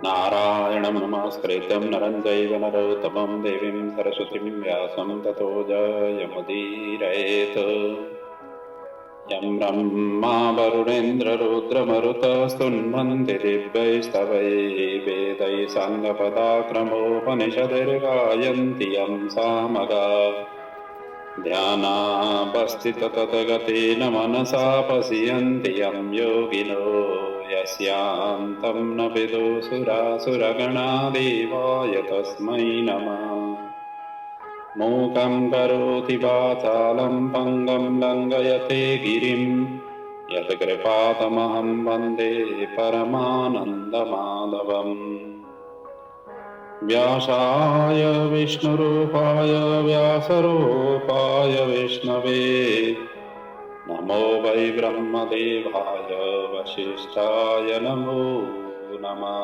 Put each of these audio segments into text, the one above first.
नारायणं नमस्कृत्यं नरं चैव नरोत्तमं देवीं सरस्वतीं व्यासं ततो जयमुदीरयेत्। यं ब्रह्मा वरुणेन्द्ररुद्रमरुतस्तुन्वन्ति दिव्यैस्तवैः वेदैः साङ्गपदाक्रमोपनिषद्गायन्ति यं सामगाः। ध्यानावस्थितततगतेन मनसा पश्यन्ति यं योगिनो यस्यान्तं न विदुसुरासुरगणा देवाय तस्मै नमः। मूकं करोति वाचालं पङ्गं लङ्घयते गिरिं यत्कृपातमहं वन्दे परमानन्दमाधवम्। व्यासाय विष्णुरूपाय व्यासरूपाय विष्णवे नमो वै ब्रह्मदेवाय वसिष्ठाय नमो नमः।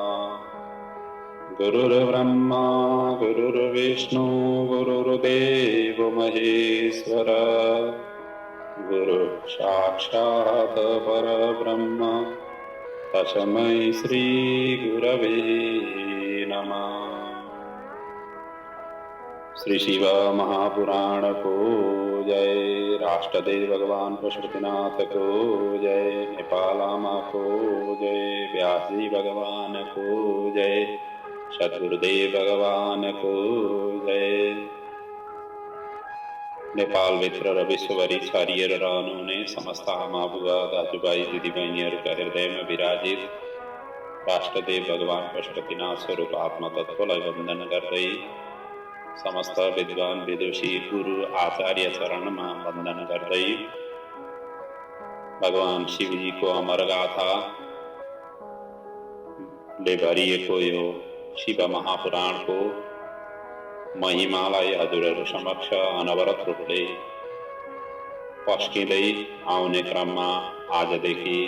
गुरुर्ब्रह्मा गुरुर्विष्णु गुरुर्देवो महेश्वर गुरुः साक्षात् परब्रह्म तस्मै श्रीगुरवे नमः। श्री शिव महापुराण को जय। राष्ट्रदेव भगवान पशुपतिनाथ को जय। नेपालामा को जय। व्यास जी भगवान को जय। सद्गुरुदेव भगवान को जय। नेपाल भित्र र विश्वभरि छरिएर रहनुहुने समस्त आमा बुवा दाजुभाइ दिदीबहिनीहरूका हृदयमा विराजित राष्ट्रदेव भगवान पशुपतिनाथ स्वरूप आत्मतत्त्वलाई वन्दन गर्दै समस्त विद्वान विदुषी गुरु आचार्य चरणमा वन्दन गर्दै भगवान शिवजीको अमर गाथाले भरिएको यो शिव महापुराणको महिमालाई हजुरहरू समक्ष अनवरत रूपले पस्किँदै आउने क्रममा आजदेखि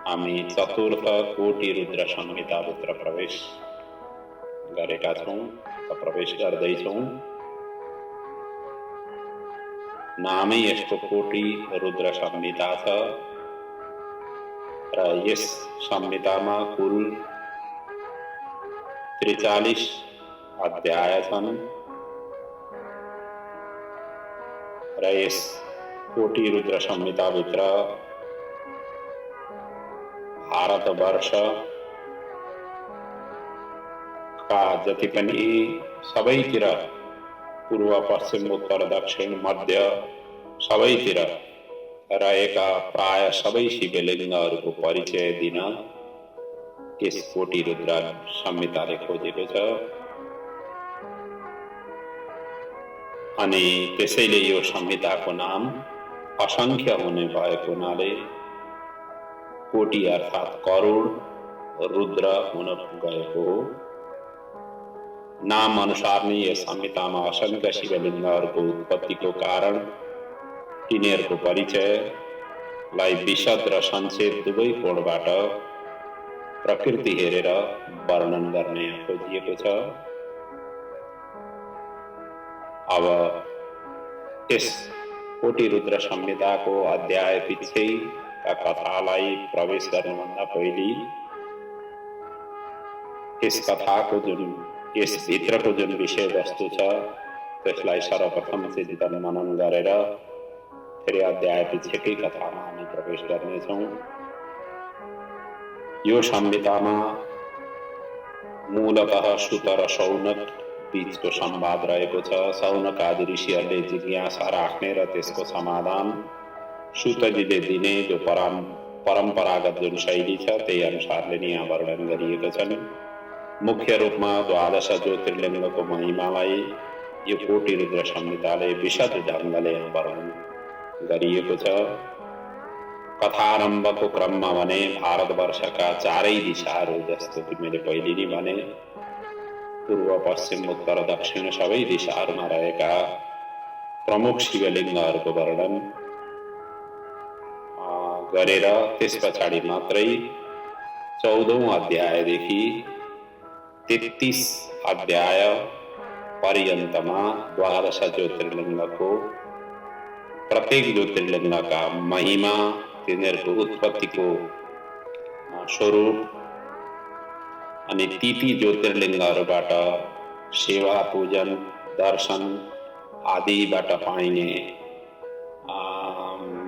हामी चतुर्थ कोटि रुद्र संहिताभित्र प्रवेश गरेका छौँ, प्रवेश गर्दैछौँ। नामै यसको कोटि रुद्र संहिता छ र यस संहितामा कुल 43 अध्याय छन् र यस कोटि रुद्र संहिताभित्र भारतवर्ष का जति पनि सबैतिर पूर्व पश्चिम उत्तर दक्षिण मध्य सबैतिर रहेका प्राय सबै शिवलिङ्गहरूको परिचय दिन यस कोटि रुद्र संहिताले खोजेको छ। अनि त्यसैले यो संहिताको नाम असंख्य हुने भएको हुनाले कोटि अर्थात् करोड रुद्र हुन गएको हो। नाम अनुसार नै यस संहितामा असंख्य शिवलिङ्गहरूको उत्पत्तिको कारण तिनीहरूको परिचयलाई विशद र संक्षेप दुवै कोणबाट प्रकृति हेरेर वर्णन गर्ने खोजिएको छ। अब यस कोटि रुद्र संहिताको अध्याय पिछेका कथालाई प्रवेश गर्नुभन्दा पहिले यस कथाको यस भित्रको जुन विषय वस्तु छ त्यसलाई सर्वप्रथम चिन्तन मनन गरेर फेरि अध्याय पिछेकै कथामा हामी प्रवेश गर्नेछौँ। यो संहितामा मूलतः सुत र शौनक बीचको संवाद रहेको छ। शौनक आदि ऋषिहरूले जिज्ञासा राख्ने र त्यसको समाधान सुतजीले दिने जो परम्परागत जुन शैली छ त्यही अनुसारले नै यहाँ वर्णन गरिएको छन्। मुख्य रूपमा 12 ज्योतिर्लिङ्गको महिमालाई यो कोटि रुद्र संहिताले विशद ढङ्गले वर्णन गरिएको छ। कथारम्भको क्रममा भने भारतवर्षका चारै दिशाहरू जस्तो कि मैले पहिले नै भने पूर्व पश्चिम उत्तर दक्षिण सबै दिशाहरूमा रहेका प्रमुख शिवलिङ्गहरूको वर्णन गरेर त्यस पछाडि मात्रै 14औं अध्यायदेखि 33 अध्याय पर्यन्तमा 12 ज्योतिर्लिङ्गको प्रत्येक ज्योतिर्लिङ्गका महिमा, तिनीहरूको उत्पत्तिको स्वरूप अनि ती ज्योतिर्लिङ्गहरूबाट सेवा पूजन दर्शन आदिबाट पाइने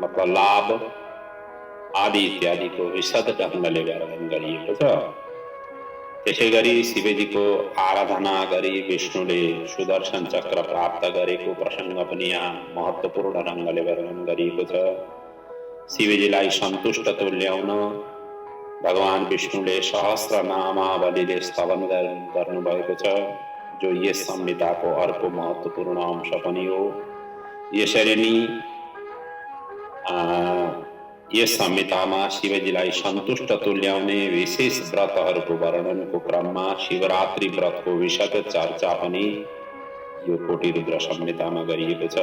मतलब लाभ आदि इत्यादिको विशद ढङ्गले वर्णन गरिएको छ। त्यसैगरी शिवजीको आराधना गरी विष्णुले सुदर्शन चक्र प्राप्त गरेको प्रसङ्ग पनि यहाँ महत्त्वपूर्ण ढङ्गले वर्णन गरिएको छ। शिवजीलाई सन्तुष्ट तुल्याउन भगवान विष्णुले सहस्र नामावलीले स्तवन गर्नुभएको छ, जो यस संहिताको अर्को महत्त्वपूर्ण अंश पनि हो। यसरी नै यस संहितामा शिवजीलाई सन्तुष्ट तुल्याउने विशेष व्रतहरूको वर्णनको क्रममा शिवरात्रि व्रतको विशद चर्चा पनि यो कोटिरुद्र संहितामा गरिएको छ।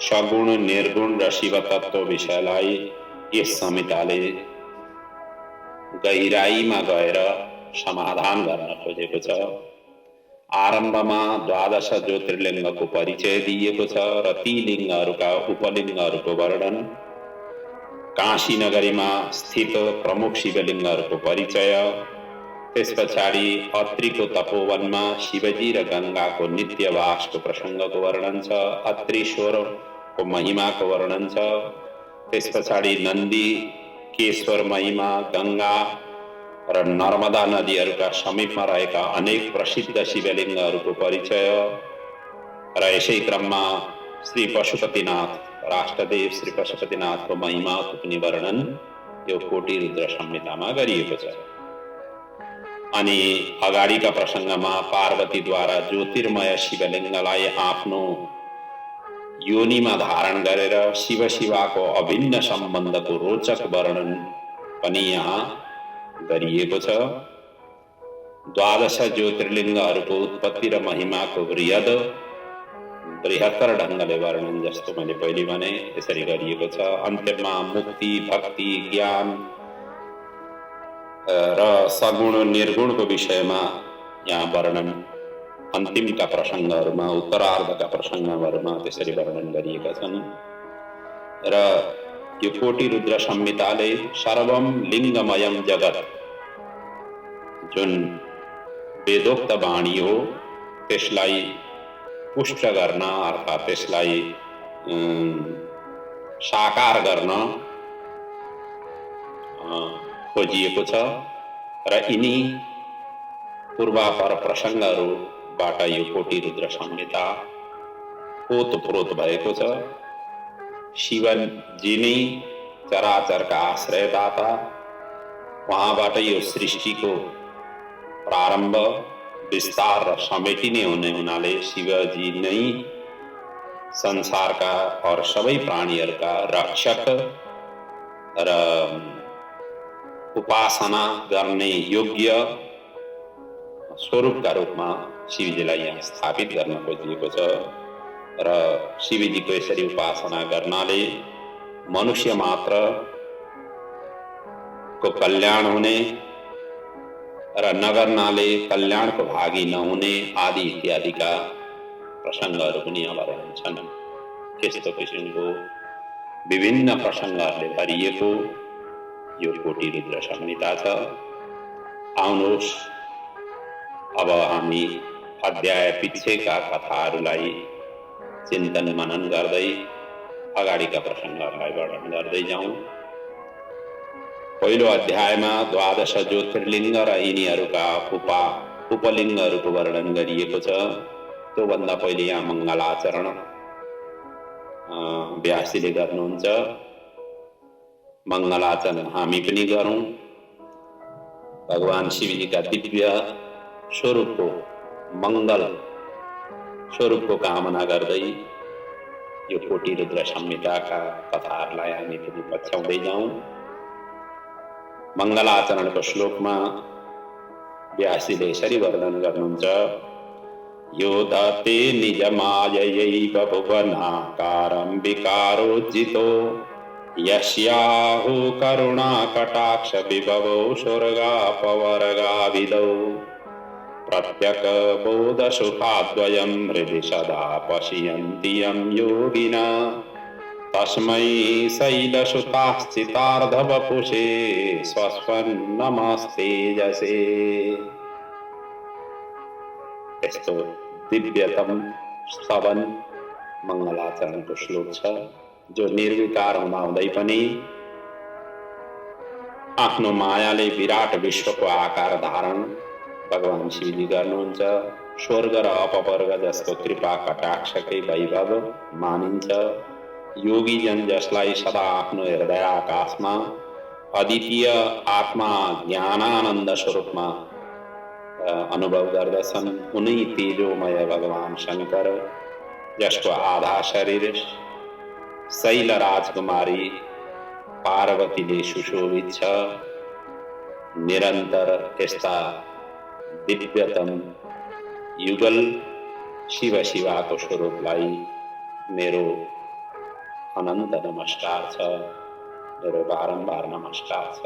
सगुण निर्गुण र शिव तत्त्व विषयलाई यस संहिताले गहिराईमा गएर समाधान गर्न खोजेको छ। आरम्भमा 12 ज्योतिर्लिङ्गको परिचय दिइएको छ र ती लिङ्गहरूका उपलिङ्गहरूको वर्णन, काशी नगरीमा स्थित प्रमुख शिवलिङ्गहरूको परिचय, त्यस पछाडि अत्रिको तपोवनमा शिवजी र गङ्गाको नित्यवासको प्रसङ्गको वर्णन छ, अत्रीश्वरको महिमाको वर्णन छ, त्यस पछाडि नन्दी केश्वर महिमा, गङ्गा र नर्मदा नदीहरूका समीपमा रहेका अनेक प्रसिद्ध शिवलिङ्गहरूको परिचय र यसै क्रममा श्री पशुपतिनाथ राष्ट्रदेव श्री पशुपतिनाथको महिमाको पनि वर्णन यो कोटिरुद्र संहितामा गरिएको छ। अनि अगाडिका प्रसङ्गमा पार्वतीद्वारा ज्योतिर्मय शिवलिङ्गलाई आफ्नो योनिमा धारण गरेर शिव शिवाको अभिन्न सम्बन्धको रोचक वर्णन पनि यहाँ गरिएको छ। 12 ज्योतिर्लिङ्गहरूको उत्पत्ति र महिमाको बृहत्तर ढङ्गले वर्णन, जस्तो मैले पहिले भने यसरी गरिएको छ। अन्त्यमा मुक्ति, भक्ति, ज्ञान र सगुण निर्गुणको विषयमा यहाँ वर्णन अन्तिमका प्रसङ्गहरूमा, उत्तरार्धका प्रसङ्गहरूमा त्यसरी वर्णन गरिएका छन्। र यो कोटिरुद्र संहिताले सर्वम लिङ्गमयम जगत जुन वेदोक्त वाणी हो त्यसलाई पुष्ट गर्न अर्थात् त्यसलाई साकार गर्न खोजिएको छ र यिनी पूर्वापर प्रसङ्गहरूबाट यो कोटिरुद्र संहिता ओतप्रोत भएको छ। शिवजी नै चराचरका आश्रयदाता, उहाँबाट यो सृष्टिको प्रारम्भ विस्तार र समेटिने हुने हुनाले शिवजी नै संसारका और सबै प्राणीहरूका रक्षक र उपासना गर्ने योग्य स्वरूपका रूपमा शिवजीलाई यहाँ स्थापित गर्न खोजिएको छ। र शिवजीको यसरी उपासना गर्नाले मनुष्य मात्र को कल्याण हुने र नगर्नाले कल्याणको भागी नहुने आदि इत्यादिका प्रसङ्गहरू पनि यहाँ वर्णन छन्। त्यस्तो किसिमको विभिन्न प्रसङ्गहरूले भरिएको यो कोटिरुद्र संहिता छ। आउनुहोस् अब हामी अध्याय पिछेका कथाहरूलाई चिन्तन मनन गर्दै अगाडिका प्रसङ्गहरूलाई वर्णन गर्दै जाउँ। पहिलो अध्यायमा 12 ज्योतिर्लिङ्ग र यिनीहरूका उपलिङ्गहरूको वर्णन गरिएको छ। त्योभन्दा पहिले यहाँ मङ्गलाचरण व्यासजीले गर्नुहुन्छ। मङ्गलाचरण हामी पनि गरौँ। भगवान शिवजीका दिव्य स्वरूपको मङ्गल स्वरूपको कामना गर्दै यो कोटिरुद्र संहिताका कथाहरूलाई हामी पनि पछ्याउँदै जाउँ। मङ्गलाचरणको श्लोकमा व्यासजीले यसरी वर्णन गर्नुहुन्छ। यो दते निजमायैव भुवनाकारं विकारोज्जितो यस्याहु करुणा कटाक्ष विभवो स्वर्गापवर्गाविदौ प्रत्यक बोधसुखाद्वयं हृदि सदा पश्यन्ति यं योगिना तस्मै शैलसुताश्चितार्धवपुषे स्वस्वन्नमस्तेजसे। यस्तो दिव्यतम स्तवन मङ्गलाचरणको श्लोक छ, जो निर्विकार हुँदाहुँदै पनि आफ्नो मायाले विराट विश्वको आकार धारण भगवान शिवजी गर्नुहुन्छ। स्वर्ग र अपवर्ग जस्तो कृपा कटाक्षकै वैभव मानिन्छ। योगीजन जसलाई सदा आफ्नो हृदय आकाशमा अद्वितीय आत्मा ज्ञानानन्द स्वरूपमा अनुभव गर्दछन्, उनै तेजोमय भगवान शङ्कर, जसको आधा शरीर शैल राजकुमारी पार्वतीले सुशोभित छ, निरन्तर यस्ता दिव्यतम युगल शिव शिवाको स्वरूपलाई मेरो अनन्त नमस्कार छ, मेरो बारम्बार नमस्कार छ।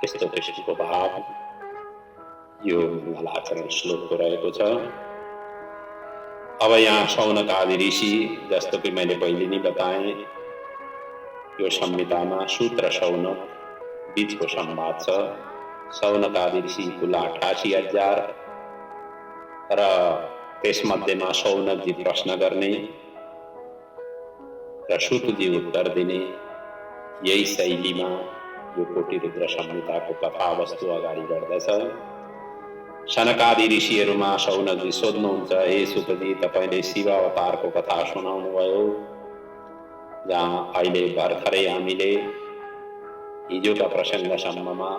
यस्तो किसिमको भाव यो मङ्गलाचरण श्लोकको रहेको छ। अब यहाँ शौनक आदि ऋषि, जस्तो कि मैले पहिले नै बताएँ, यो संहितामा सूत र शौनक बीचको संवाद छ। शौनक आदि ऋषि कुल 88,000 र त्यसमध्येमा शौनकजी प्रश्न गर्ने र सूतजी उत्तर दिने, यही शैलीमा यो कोटिरुद्र संहिताको कथावस्तु अगाडि बढ्दछ। सनकादि ऋषिहरूमा शौनकजी सोध्नुहुन्छ, हे सूतजी, तपाईँले शिव अवतारको कथा सुनाउनुभयो, जहाँ अहिले भर्खरै हामीले हिजोका प्रसङ्गसम्ममा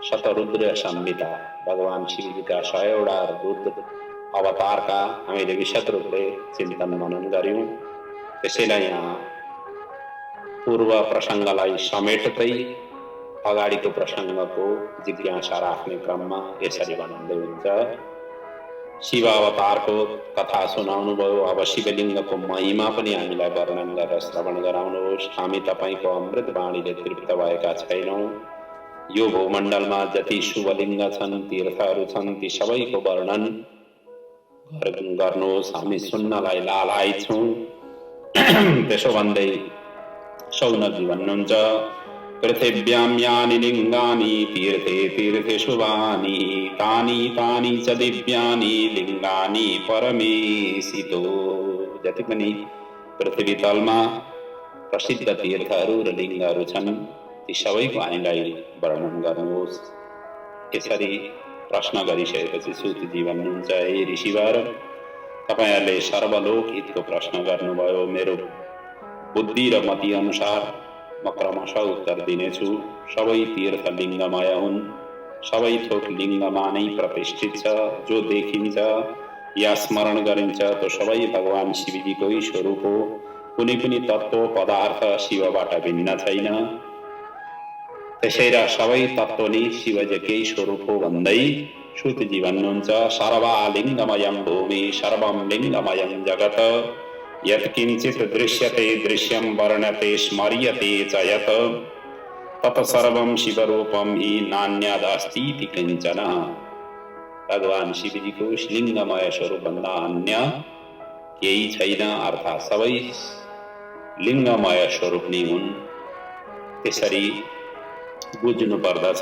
शतरुद्र संहिता भगवान शिवजीका 100वटा रुद्र अवतारका हामीले विशद रूपले चिन्तन मनन गर्यौं। त्यसैलाई यहाँ पूर्व प्रसङ्गलाई समेट्दै अगाडिको प्रसङ्गको जिज्ञासा राख्ने क्रममा यसरी भन्दै हुन्छ। शिव अवतारको कथा सुनाउनुभयो, अब शिवलिङ्गको महिमा पनि हामीलाई वर्णन गरेर श्रवण गराउनुहोस्। हामी तपाईँको अमृत वाणीले तृप्त भएका छैनौँ। यो भूमण्डलमा जति शुभलिङ्ग छन्, तीर्थहरू छन्, ती सबैको वर्णन गर्नुहोस्, हामी सुन्नलाई लालायित छौँ। त्यसो भन्दै शौनकजी भन्नुहुन्छ, पृथिव्यां यानि लिङ्गानि तीर्थे तीर्थे शुभानि तानि तानि च दिव्यानि लिङ्गानि परमेशितो। जति पनि पृथ्वी तलमा प्रसिद्ध तीर्थहरू र लिङ्गहरू छन्, ती सबैको हामीलाई वर्णन गर्नुहोस्। यसरी प्रश्न गरिसकेपछि सूतजी भन्नुहुन्छ, हे ऋषिवर, तपाईँहरूले सर्वलोक हितको प्रश्न गर्नुभयो। मेरो बुद्धि र मति अनुसार म क्रमशः उत्तर दिनेछु। सबै तीर्थ लिङ्गमय हुन्, सबै थोक लिङ्गमा नै प्रतिष्ठित छ। जो देखिन्छ या स्मरण गरिन्छ त्यो सबै भगवान शिवजीकै स्वरूप हो। कुनै पनि तत्त्व पदार्थ शिवबाट भिन्न छैन। त्यसै र सबै तत्त्व नै शिवजीकै स्वरूप हो भन्दै सूतजी भन्नुहुन्छ, सर्वालिङ्गमयं भूमि सर्वं लिङ्गमयं जगत् यत्किञ्चित् दृश्यते दृश्यं वर्ण्यते स्मर्यते च यत् तत् सर्वं शिवरूपं हि नान्यदस्तीति किञ्चन। भगवान शिवजीको लिङ्गमय स्वरूपभन्दा अन्य केही छैन, अर्थात् सबै लिङ्गमय स्वरूप नै हुन्। त्यसरी बुझ्नु पर्दछ।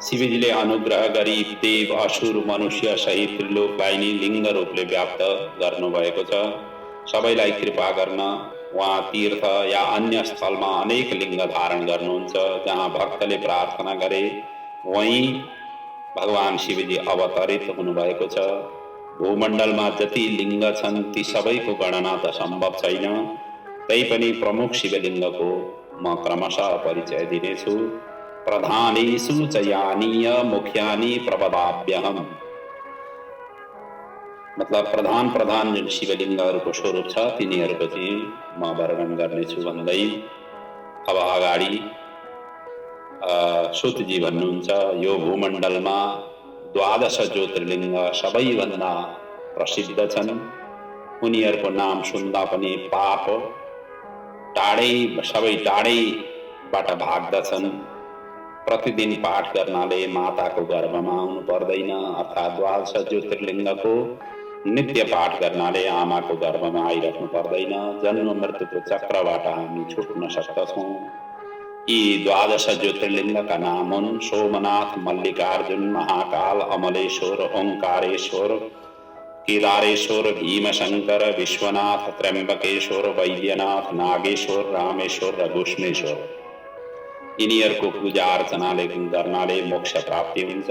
शिवजीले अनुग्रह गरी देव असुर मनुष्य सहित त्रिलोकलाई नै लिङ्ग रूपले व्याप्त गर्नुभएको छ। सबैलाई कृपा गर्न उहाँ तीर्थ या अन्य स्थलमा अनेक लिङ्ग धारण गर्नुहुन्छ। जहाँ भक्तले प्रार्थना गरे वहीं भगवान शिवजी अवतरित हुनुभएको छ। भूमण्डलमा जति लिङ्ग छन् ती सबैको गणना त सम्भव छैन। तैपनि प्रमुख शिवलिङ्गको म क्रमशः परिचय दिनेछु। प्रधानेषु च यानि मुख्यानि प्रवदाभ्यहम्। मतलब प्रधान जुन शिवलिङ्गहरूको स्वरूप छ तिनीहरूको चाहिँ म वर्णन गर्नेछु भन्दै अब अगाडि सूतजी भन्नुहुन्छ, यो भूमण्डलमा 12 ज्योतिर्लिङ्ग सबैभन्दा प्रसिद्ध छन्। उनीहरूको नाम सुन्दा पनि पाप सबै टाढैबाट भाग्दछन्। प्रतिदिन पाठ गर्नाले माताको गर्भमा आउनु पर्दैन। अर्थात् 12 ज्योतिर्लिङ्गको नित्य पाठ गर्नाले आमाको गर्भमा आइराख्नु पर्दैन, जन्म मृत्युको चक्रबाट हामी छुट्न सक्दछौँ। यी 12 ज्योतिर्लिङ्गका नाम हुन् सोमनाथ, मल्लिकार्जुन, महाकाल, अमलेश्वर, ओंकारेश्वर, केदारेश्वर, भीमशंकर, विश्वनाथ, त्र्यम्बकेश्वर, वैद्यनाथ, नागेश्वर, रामेश्वर र घुष्मेश्वर। यिनीहरूको पूजा अर्चनाले गर्नाले मोक्ष प्राप्ति हुन्छ।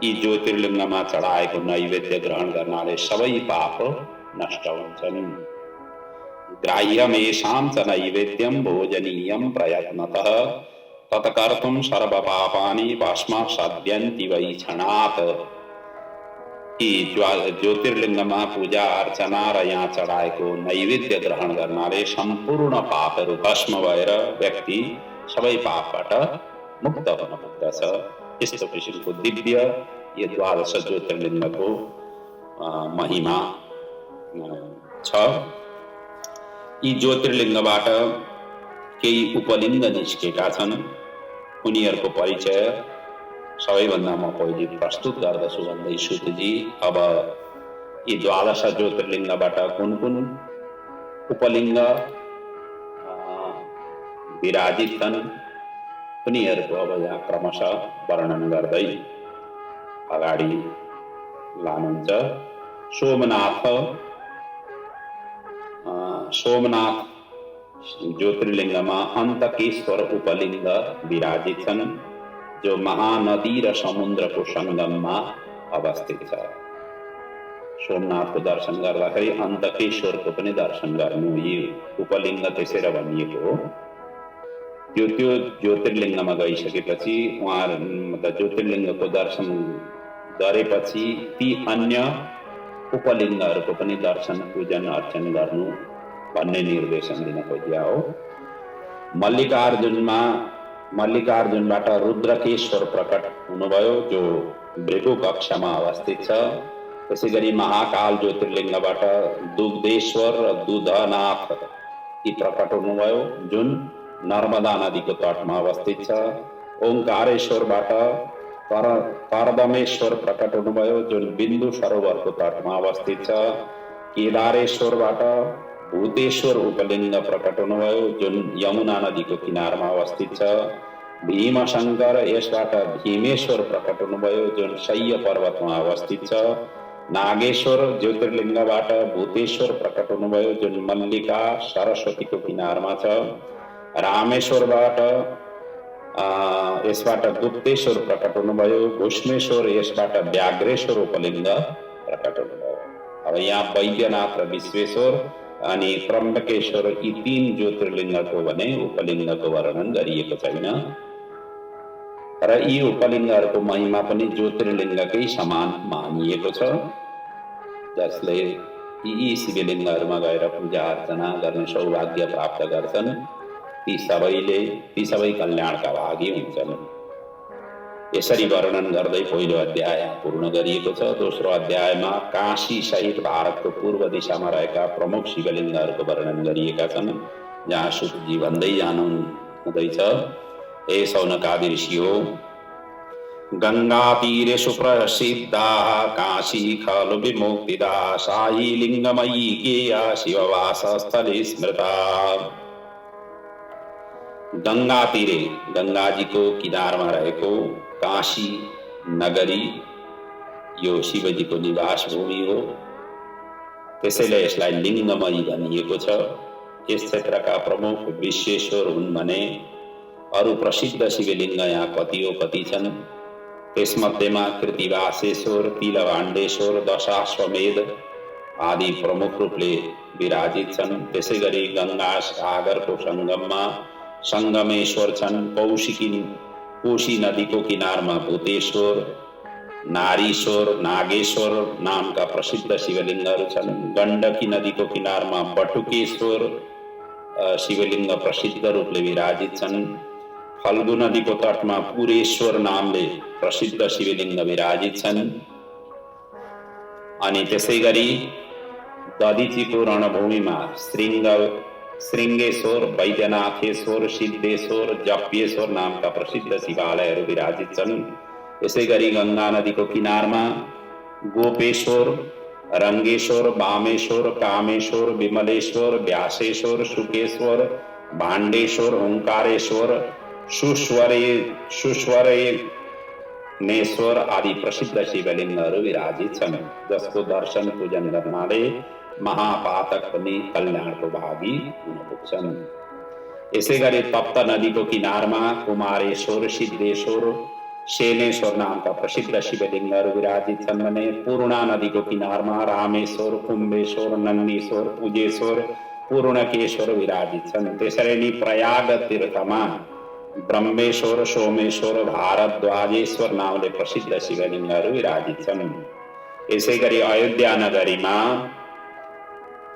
यी ज्योतिर्लिङ्गमा चढाएको नैवेद्य ग्रहण गर्नाले सबै पाप नष्ट हुन्छन्। ग्राह्यमेषां च नैवेद्यं भोजनीयं प्रयत्नतः तत्कर्तुं सर्वपापानि भस्मसाद्यन्ति वै क्षणात्। यी ज्योतिर्लिङ्गमा पूजा अर्चना र यहाँ चढाएको नैवेद्य ग्रहण गर्नाले सम्पूर्ण पापहरू भस्म भएर व्यक्ति सबै पापबाट मुक्त हुन पुग्दछ। यस्तो किसिमको दिव्य यो 12 ज्योतिर्लिङ्गको महिमा छ। यी ज्योतिर्लिङ्गबाट केही उपलिङ्ग निस्केका छन्, उनीहरूको परिचय सबैभन्दा म पहिले प्रस्तुत गर्दछु भन्दै सुतजी। अब यी 12 ज्योतिर्लिङ्गबाट कुन कुन उपलिङ्ग विराजित छन् उनीहरूको अब यहाँ क्रमशः वर्णन गर्दै अगाडि लानुहुन्छ। सोमनाथ ज्योतिर्लिङ्गमा अन्तकेश्वर उपलिङ्ग विराजित छन्, जो महानदी र समुद्रको सङ्गममा अवस्थित छ। सोमनाथको दर्शन गर्दाखेरि अन्तकेश्वरको पनि दर्शन गर्नु। यी उपलिङ्ग त्यसैले भनिएको हो। त्यो ज्योतिर्लिङ्गमा गइसकेपछि उहाँहरू ज्योतिर्लिङ्गको दर्शन गरेपछि ती अन्य उपलिङ्गहरूको पनि दर्शन पूजन अर्चन गर्नु भन्ने निर्देशन दिन खोजिया हो। मल्लिकार्जुनबाट रुद्रकेश्वर प्रकट हुनुभयो, जो भृगु कक्षमा अवस्थित छ। त्यसै गरी महाकाल ज्योतिर्लिङ्गबाट दुग्धेश्वर र दुधनाथ यी प्रकट हुनुभयो, जुन नर्मदा नदीको तटमा अवस्थित छ। ओंकारेश्वरबाट कर्दमेश्वर प्रकट हुनुभयो, जुन बिन्दु सरोवरको तटमा अवस्थित छ। केदारेश्वरबाट भूतेश्वर उपलिङ्ग प्रकट हुनुभयो, जुन यमुना नदीको किनारमा अवस्थित छ। भीमशंकर यसबाट भीमेश्वर प्रकट हुनुभयो, जुन शय्य पर्वतमा अवस्थित छ। नागेश्वर ज्योतिर्लिङ्गबाट भूतेश्वर प्रकट हुनुभयो, जुन मल्लिका सरस्वतीको किनारमा छ। रामेश्वरबाट यसबाट गुप्तेश्वर प्रकट हुनुभयो। घुष्मेश्वर यसबाट व्याघ्रेश्वर उपलिङ्ग प्रकट हुनुभयो। अब यहाँ वैद्यनाथ र विश्वेश्वर अनि त्र्यम्बकेश्वर यी 3 ज्योतिर्लिङ्गको भने उपलिङ्गको वर्णन गरिएको छैन र यी उपलिङ्गहरूको महिमा पनि ज्योतिर्लिङ्गकै समान मानिएको छ, जसले यी शिवलिङ्गहरूमा गएर पूजा अर्चना गर्ने सौभाग्य प्राप्त गर्छन्। ती सबै कल्याणका भागी हुन्छन्। यसरी वर्णन गर्दै पहिलो अध्याय पूर्ण गरिएको छ। दोस्रो अध्यायमा काशी सहित भारतको पूर्व दिशामा रहेका प्रमुख शिवलिङ्गहरूको वर्णन गरिएका छन्, जहाँ सुतजी भन्दै जानु हुँदैछ, हे सौनकादि ऋषि हो, गंगा तीरे सुप्रसिद्धा काशी खलु विमुक्तिदा साई लिङ्गमयी गेया शिववास स्थले स्मृता। गंगा तीरे गंगाजीको किनारमा रहेको काशी नगरी यो शिवजीको निवास भूमि हो, त्यसैले यसलाई लिङ्गमयी भनिएको छ। यस क्षेत्रका प्रमुख विश्वेश्वर हुन् भने अरू प्रसिद्ध शिवलिङ्ग यहाँ कति छन्। त्यसमध्येमा कृतिवासेश्वर, तिलभाण्डेश्वर, दशाश्वमेध आदि प्रमुख रूपले विराजित छन्। त्यसै गरी गंगा सागरको सङ्गममा संगमेश्वर छन्। कोशी नदीको किनारमा भूतेश्वर, नारीश्वर, नागेश्वर नामका प्रसिद्ध शिवलिङ्गहरू छन्। गण्डकी नदीको किनारमा बटुकेश्वर शिवलिङ्ग प्रसिद्ध रूपले विराजित छन्। फल्गु नदीको तटमा पुरेश्वर नामले प्रसिद्ध शिवलिङ्ग विराजित छन्। अनि त्यसै गरी दधिचीको रणभूमिमा श्रृङ्गेश्वर, वैद्यनाथेश्वर, सिद्धेश्वर, जप्येश्वर नामका प्रसिद्ध शिवालयहरू विराजित छन्। यसै गरी गंगा नदीको किनारमा गोपेश्वर रंगेश्वर, वामेश्वर, कामेश्वर, विमलेश्वर, व्यासेश्वर, शुकेश्वर, भाण्डेश्वर, ओंकारेश्वर, सुस्वरेश्वर आदि प्रसिद्ध शिवलिङ्गहरू विराजित छन्, जसको दर्शन पूजन गर्नाले महापातक पनि कल्याणको भागी हुन पुग्छन्। यसै गरी तप्त नदीको किनारमा कुमारेश्वर, सिद्धेश्वर, शेनेश्वर नामका प्रसिद्ध शिवलिङ्गहरू विराजित छन् भने पूर्णा नदीको किनारमा रामेश्वर, कुम्भेश्वर, नन्दीश्वर, पूजेश्वर, पूर्णकेश्वर विराजित छन्। त्यसरी नै प्रयाग तीर्थमा ब्रह्मेश्वर, सोमेश्वर, भारद्वाजेश्वर नामले प्रसिद्ध शिवलिङ्गहरू विराजित छन्। यसै गरी अयोध्या नगरीमा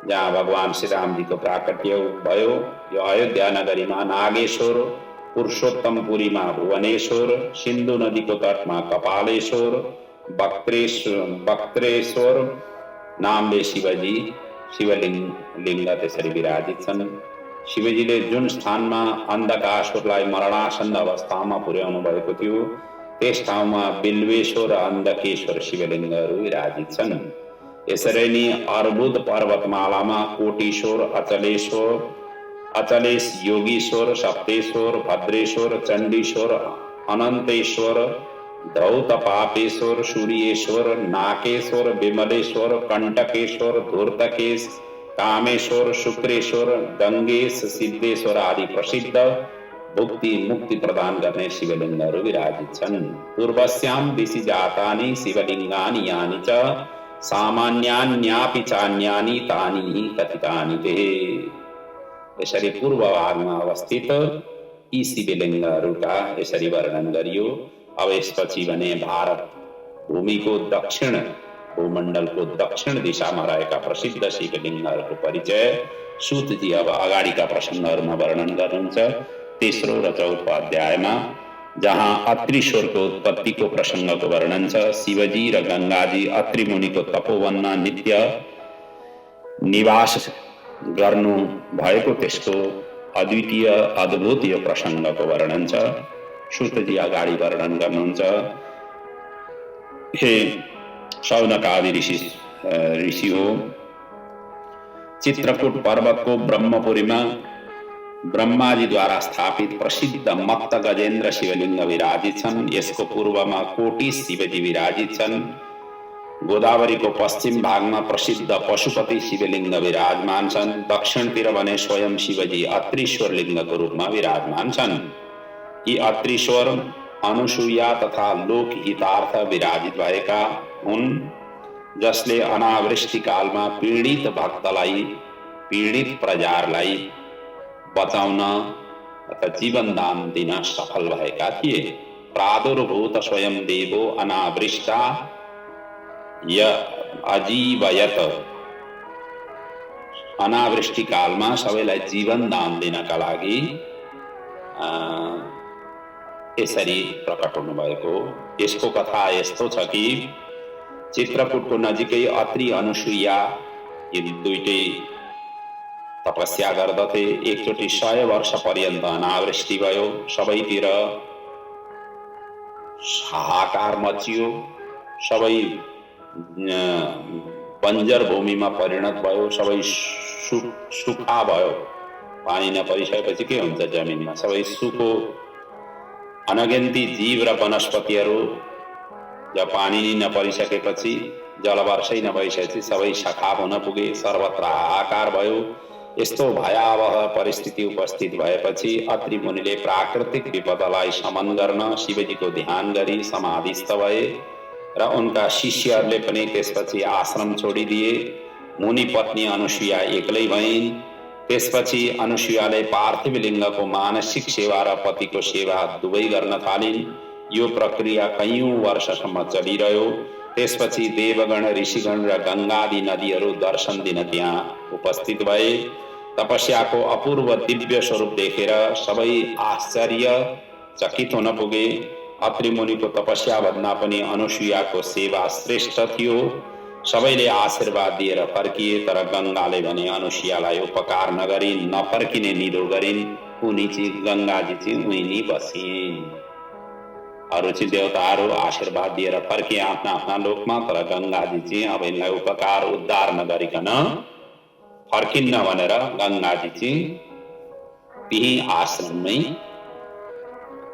जहाँ भगवान श्री राम जी को प्राकट्य भयो, यो अयोध्या नगरीमा नागेश्वर, पुरुषोत्तमपुरीमा भुवनेश्वर, सिन्धु नदीको तटमा कपालेश्वर, वक्त्रेश्वर नामले शिवलिङ्ग त्यसरी विराजित छन्। शिवजीले जुन स्थानमा अन्धकासुरलाई मरणासन्न अवस्थामा पुर्याउनु भएको थियो, त्यस ठाउँमा बिल्वेश्वर र अन्धकेश्वर शिवलिङ्गहरू विराजित छन्। यसरी नै अर्बुद पर्वतमालामा कोटीश्वर, अचलेश, योगीश्वर, सप्तेश्वर, भद्रेश्वर, चण्डीश्वर, अनन्तेश्वर, धौतपापेश्वर, सूर्येश्वर, नाकेश्वर, विमलेश्वर, कण्टकेश्वर, धूर्तकेश, कामेश्वर, शुक्रेश्वर, गंगेश, सिद्धेश्वर आदि प्रसिद्ध भुक्ति मुक्ति प्रदान गर्ने शिवलिङ्गहरू विराजित छन्। पूर्वस्यां दिशि जातानि शिवलिङ्गानि यानि च सामान्यान्यापि चान्यानि तानि कथितानि ते। यसरी पूर्व भागमा अवस्थित यी शिवलिङ्गहरूका यसरी वर्णन गरियो। अब यसपछि भने भारत भूमिको दक्षिण भूमण्डलको दक्षिण दिशामा रहेका प्रसिद्ध शिवलिङ्गहरूको परिचय सूतजी अब अगाडिका प्रसङ्गहरूमा वर्णन गर्नुहुन्छ। तेस्रो र चौथो अध्यायमा जहाँ अत्रीश्वरको उत्पत्तिको प्रसङ्गको वर्णन छ, शिवजी र गङ्गाजी अत्रि मुनिको तपोवनमा नित्य निवास गर्नु भएको त्यसको अद्वितीय अद्भुतीय प्रसङ्गको वर्णन छ। सूतजी अगाडि वर्णन गर्नुहुन्छ। हे शौनकादि ऋषि हो, चित्रकूट पर्वतको ब्रह्मपुरीमा ब्रह्माजीद्वारा स्थापित प्रसिद्ध मत्त गजेन्द्र शिवलिङ्ग विराजित छन्। यसको पूर्वमा कोटी शिवजी विराजित छन्। गोदावरीको पश्चिम भागमा प्रसिद्ध पशुपति शिवलिङ्ग विराजमान छन्। दक्षिणतिर भने स्वयं शिवजी अत्रीश्वर लिङ्गको रूपमा विराजमान छन्। यी अत्रीश्वर अनुसूया तथा लोकहितार्थ विराजित भएका हुन्, जसले अनावृष्टि कालमा पीडित भक्तलाई, पीडित प्रजालाई बचाउन अथवा जीवन दान दिन सफल भएका थिए। प्रादुर्भूत स्वयं देवो अनावृष्टा अजीवयत। अनावृष्टि कालमा सबैलाई जीवन दान दिनका लागि यसरी प्रकट हुनुभएको। यसको कथा यस्तो छ कि चित्रकूटको नजिकै अत्रि अनुसूया यी दुईटै तपस्या गर्दथे। एकचोटि 100 वर्ष पर्यन्त अनावृष्टि भयो। सबैतिर हाहाकार मचियो। सबै बन्जर भूमिमा परिणत भयो। सबै सुखा भयो। पानी नपरिसकेपछि के हुन्छ जमिनमा? सबै सुको। अनगिन्ती जीव र वनस्पतिहरू जब पानी नपरिसकेपछि, जलवर्षै नभइसकेपछि सबै सखाप हुन पुगे। सर्वत्र हाहाकार भयो। यस्तो भयावह परिस्थिति उपस्थित भएपछि अत्रि मुनिले प्राकृतिक विपदलाई शमन गर्न शिवजीको ध्यान गरी समाधिस्थ भए र उनका शिष्यहरूले पनि त्यसपछि आश्रम छोडिदिए। मुनि पत्नी अनुसूया एक्लै भइन्। त्यसपछि अनुसूयाले पार्थिव लिङ्गको मानसिक सेवा र पतिको सेवा दुवै गर्न थालिन्। यो प्रक्रिया कैयौं वर्षसम्म चलिरह्यो। त्यसपछि देवगण, ऋषिगण र गङ्गादि नदीहरू दर्शन दिन त्यहाँ उपस्थित भए। तपस्याको अपूर्व दिव्य स्वरूप देखेर सबै आश्चर्यचकित हुन पुगे। अत्रि मुनिको तपस्या भन्दा पनि अनुसूयाको सेवा श्रेष्ठ थियो। सबैले आशीर्वाद दिएर फर्किए, तर गङ्गाले भने अनुसूयालाई उपकार नगरी नफर्किने निधो गरिन्। उनी चाहिँ गङ्गाजी चाहिँ उनी बसिन्। अरू चाहिँ देवताहरू आशीर्वाद दिएर फर्किए आफ्ना आफ्ना लोकमा। तर गङ्गाजी चाहिँ अब यिनलाई उपकार उद्धार नगरिकन फर्किन्न भनेर गङ्गाजी चाहिँ त्यही आश्रममै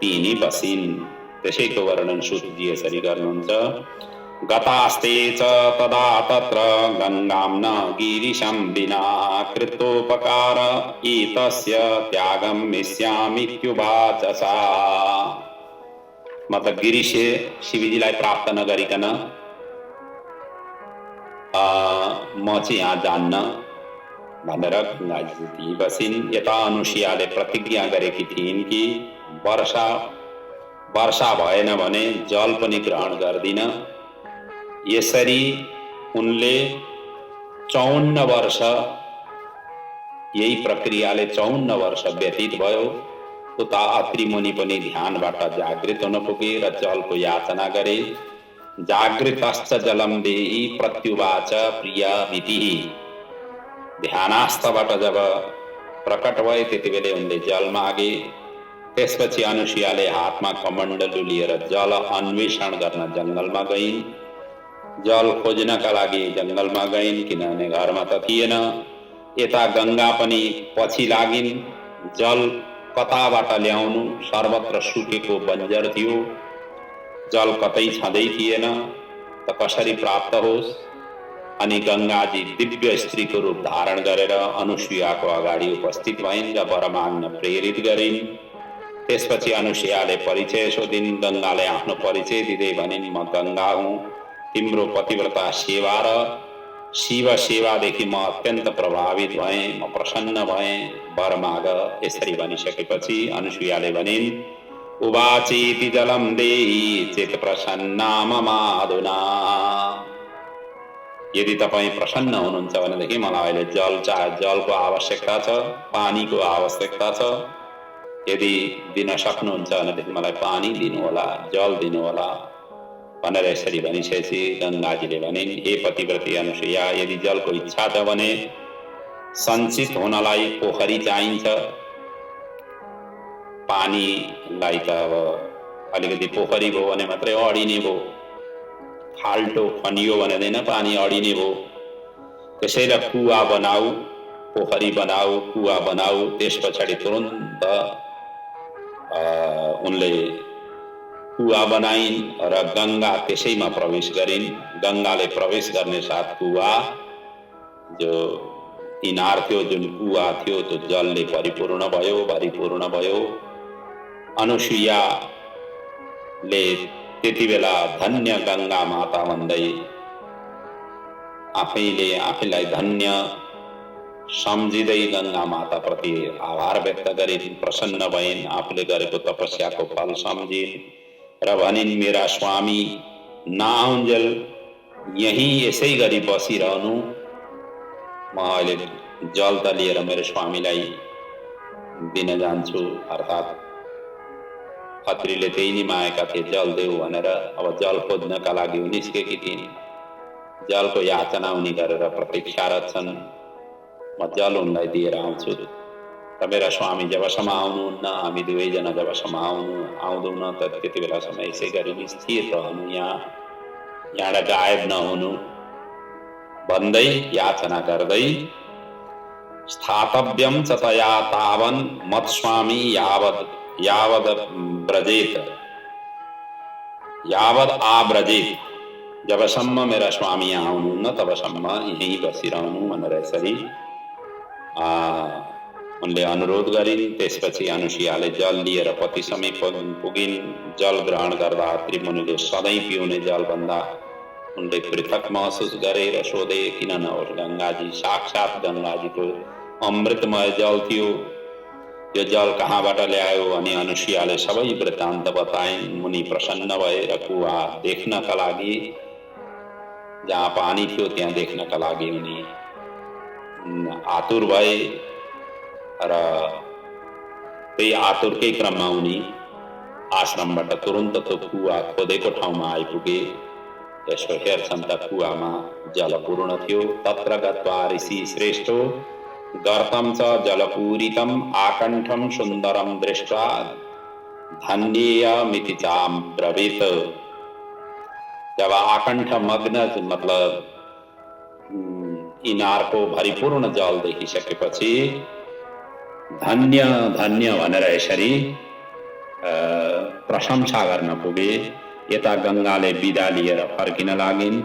तिनी बसिन्। त्यसैको वर्णन सूतजी यसरी गर्नुहुन्छ। गतास्ते च तदा तत्र गङ्गां न गिरिशं विना कृतोपकार एतस्य त्यागं मिष्यामीत्युवाच सा। मतलब गिरिशे शिवजीलाई प्राप्त नगरिकन म चाहिँ यहाँ जान्न भनेर गङ्गाजी बसिन्। यता अनुसुयाले प्रतिज्ञा गरेकी थिइन् कि वर्षा भएन भने जल पनि ग्रहण गर्दिन। यसरी उनले 54 वर्ष यही प्रक्रियाले 54 वर्ष व्यतीत भयो। उता अत्रि मुनि पनि ध्यानबाट जागृत हुन पुगे र जलको याचना गरे। जागृतश्च जलम देहि प्रत्युवाच प्रिय विधिः। ध्यानास्थबाट जब प्रकट भए त्यति बेला उनले जल मागे। त्यसपछि अनुसुयाले हातमा कमण्डलु लिएर जल अन्वेषण गर्न जङ्गलमा गइन्। जल खोज्नका लागि जङ्गलमा गइन्, किनभने घरमा त थिएन। यता गङ्गा पनि पछि लागिन्। जल कताबाट ल्याउनु, सर्वत्र सुकेको बन्जर थियो। जल कतै छँदै थिएन, त कसरी प्राप्त होस्। अनि गङ्गाजी दिव्य स्त्रीको रूप धारण गरेर अनुसुयाको अगाडि उपस्थित भइन् र वर माग्न प्रेरित गरिन्। त्यसपछि अनुसुयाले परिचय सोधिन्। गङ्गाले आफ्नो परिचय दिँदै भनिन्, म गङ्गा हुँ, तिम्रो पतिव्रता सेवा र शिव सेवादेखि म अत्यन्त प्रभावित भएँ, म प्रसन्न भएँ, वर माग। यसरी भनिसकेपछि अनुसुयाले भनिन्, उवाचेति जलम देहि चित प्रसन्ना ममाधुना। यदि तपाईँ प्रसन्न हुनुहुन्छ भनेदेखि मलाई अहिले जलको आवश्यकता छ, पानीको आवश्यकता छ। यदि दिन सक्नुहुन्छ भनेदेखि मलाई पानी दिनुहोला, जल दिनुहोला भनेर यसरी भनिसकेपछि गङ्गाजीले भनिन्, हे पतिव्रती अनुसुया, यदि जलको इच्छा छ भने सञ्चित हुनलाई पोखरी चाहिन्छ। पानीलाई त अब अलिकति पोखरी भयो भने मात्रै अडिने भयो, खाल्टो खनियो भनेदैन, पानी अडिने भयो। त्यसैले कुवा बनाऊ, पोखरी बनाऊ, कुवा बनाऊ। त्यस पछाडि तुरन्त उनले कुवा बनाइन् र गङ्गा त्यसैमा प्रवेश गरिन्। गङ्गाले प्रवेश गर्ने साथ कुवा जो इनार थियो, जुन कुवा थियो, त्यो जलले भरिपूर्ण भयो। अनुसुयाले त्यति बेला धन्य गङ्गा माता भन्दै आफैलाई धन्य सम्झिँदै गङ्गा माता प्रति आभार व्यक्त गरिन्, प्रसन्न भइन्, आफूले गरेको तपस्याको फल सम्झिन् र भनिन्, मेरा स्वामी नआउन्जेल यहीँ यसै गरी बसिरहनु। म अहिले जल त लिएर मेरो स्वामीलाई दिन जान्छु। अर्थात् अत्रिले त्यही नि मागेका थिए, जल देऊ भनेर। अब जल खोज्नका लागि निस्केकी थिइन्। जलको याचना उनी गरेर प्रतीक्षारत छन्। म जल उनलाई दिएर आउँछु र मेरा स्वामी जबसम्म आउनुहुन्न, हामी दुवैजना जबसम्म आउँदैनौँ त त्यति बेलासम्म यसै गरी निस्थित रहनु, यहाँबाट गायब नहुनु भन्दै याचना गर्दै, स्थातव्यम च तया तावन् मत्स्वामी यावद आव्रजेत। जबसम्म मेरा स्वामी आउनुहुन्न तबसम्म यहीँ बसिरहनु भनेर यसरी उनले अनुरोध गरिन्। त्यसपछि अनुसुयाले जल लिएर पति समीप पुगिन्। जल ग्रहण गर्दा अत्रि मुनिले सधैँ पिउने जलभन्दा उनले पृथक महसुस गरे र सोधे, किन नहोस्, गङ्गाजी साक्षात् गङ्गाजीको अमृतमय जल थियो, यो जल कहाँबाट ल्यायो? अनि अनुसुयाले सबै वृत्तान्त बताइन्। मुनि प्रसन्न भए र कुवा देख्नका लागि, जहाँ पानी थियो त्यहाँ देख्नका लागि उनी आतुर भए र त्यही आतुरकै क्रममा उनी आश्रमबाट तुरन्त त्यो कुवा खोदेको ठाउँमा आइपुगे। यसो हेर्छन् त कुवामा जल पूर्ण थियो। तत्र गत्वा ऋषि श्रेष्ठो गर्तं च जलपूरितम् आकण्ठं सुन्दरं दृष्ट्वा धन्येयमिति चाम ब्रवीत। जब आकंठ मग्न मतलब इनार को भरिपूर्ण जल देखिसकेपछि धन्य धन्य भनेर यसरी प्रशंसा गर्न पुगे। यता गंगाले बिदा लिएर फर्किन लागिन्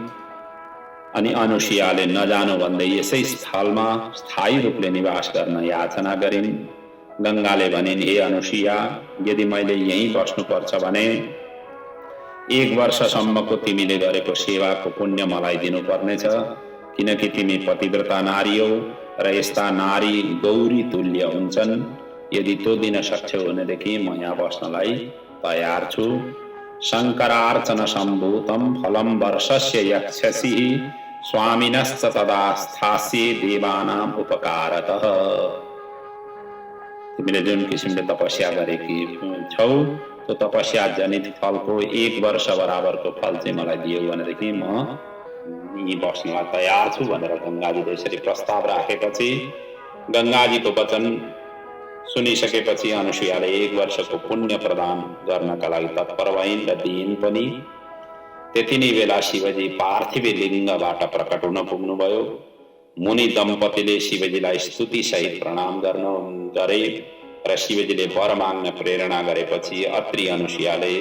अनि अनुसुयाले नजानु भन्दै यसै स्थलमा स्थायी रूपले निवास गर्न याचना गरिन्। गंगाले भनिन्, हे अनुसुया, यदि मैले यहीँ बस्नुपर्छ भने 1 वर्षसम्मको तिमीले गरेको सेवाको पुण्य मलाई दिनुपर्नेछ, किनकि तिमी पतिव्रता नारी हौ र यस्ता नारी गौरी तुल्य हुन्छन्। यदि त्यो दिन सक्छौ भनेदेखि म यहाँ बस्नलाई तयार छु। शङ्करार्चन सम्भूतं फलं वर्षस्य यक्षसि स्वामिनश्च तदा स्थास्ये देवानां उपकारतः। तिमीले जुन किसिमले तपस्या गरेकी छौ त्यो तपस्या जनित फलको 1 वर्ष बराबरको फल चाहिँ मलाई दियो भनेदेखि म यहीँ बस्नलाई तयार छु भनेर गंगाजीले यसरी प्रस्ताव राखेपछि गंगाजीको वचन सुनिसकेपछि अनुसुयाले 1 वर्षको पुण्य प्रदान गर्नका लागि तत्पर भइन् र दिइन् पनि। त्यति नै बेला शिवजी पार्थिव लिङ्गबाट प्रकट हुन पुग्नुभयो। मुनि दम्पतिले शिवजीलाई स्तुति सहित प्रणाम गरे र शिवजीले वर माग्न प्रेरणा गरेपछि अत्रि अनुसुयाले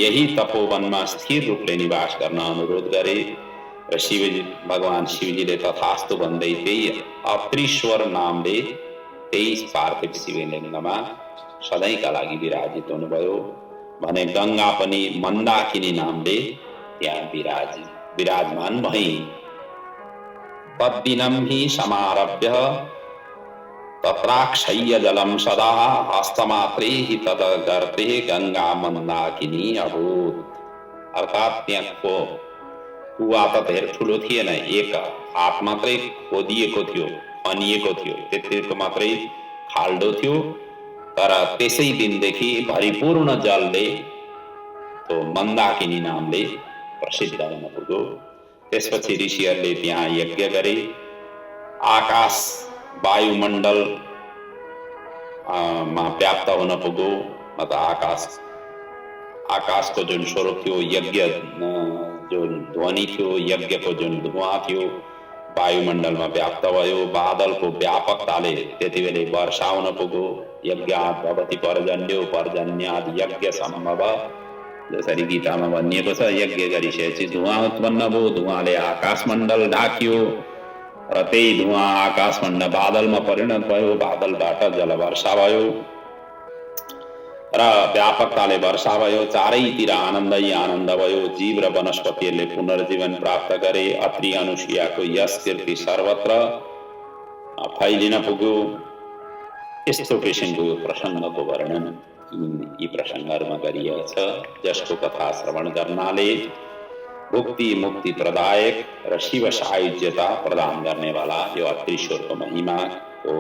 यही तपोवनमा स्थिर रूपले निवास गर्न अनुरोध गरे र भगवान शिवजीले तथास्तु भन्दै त्यही अत्रीश्वर नामले त्यही पार्थिव शिवलिङ्गमा सधैँका लागि विराजित हुनुभयो भने गंगा पनि मन्दाकिनी नामले त्यहाँ विराजमान भइन्। तद्दिनं हि समारभ्य तत्राक्षय्य जलं सदा हस्तमात्रे हि तदगर्ते गंगा मन्दाकिनी अभूत्। अर्थात् त्यहाँको कुवा त धेरै ठुलो थिएन, एक हात मात्रै खोदिएको थियो, खनिएको थियो, त्यतिको मात्रै खाल्डो थियो। तर त्यसै दिनदेखि भरिपूर्ण जलले त्यो मन्दाकिनी नामले प्रसिद्ध हुन पुग्यो। त्यसपछि ऋषिहरूले त्यहाँ यज्ञ गरे। आकाश वायुमण्डल मा व्याप्त हुन पुग्यो। मतलब आकाशको जुन स्वरूप थियो, यज्ञ जुन ध्वनि थियो, यज्ञको जुन धुवाँ थियो वायुमण्डलमा व्याप्त भयो। बादलको व्यापकताले त्यति बेलै वर्षा हुन पुग्यो। यज्ञात् भवति पर्जन्यो पर्जन्यात् यज्ञ सम्भव। जसरी गीतामा भनिएको छ, यज्ञ गरिसकेपछि धुवाँ उत्पन्न भयो, धुवाँले आकाशमण्डल ढाकियो र त्यही धुवाँ आकाशमण्डल बादलमा परिणत भयो, बादलबाट जलवर्षा भयो र व्यापकताले वर्षा भयो। चारैतिर आनन्दै आनन्द भयो। जीव र वनस्पतिहरूले पुनर्जीवन प्राप्त गरे। अत्रि अनुसुयाको यश कीर्ति सर्वत्र फैलिन पुग्यो। यस्तो किसिमको प्रसङ्गको वर्णन यी प्रसङ्गहरूमा गरिएको छ, जसको कथा श्रवण गर्नाले भुक्ति मुक्ति प्रदायक र शिव सायुज्यता प्रदान गर्नेवाला यो अत्रीश्वरको महिमाको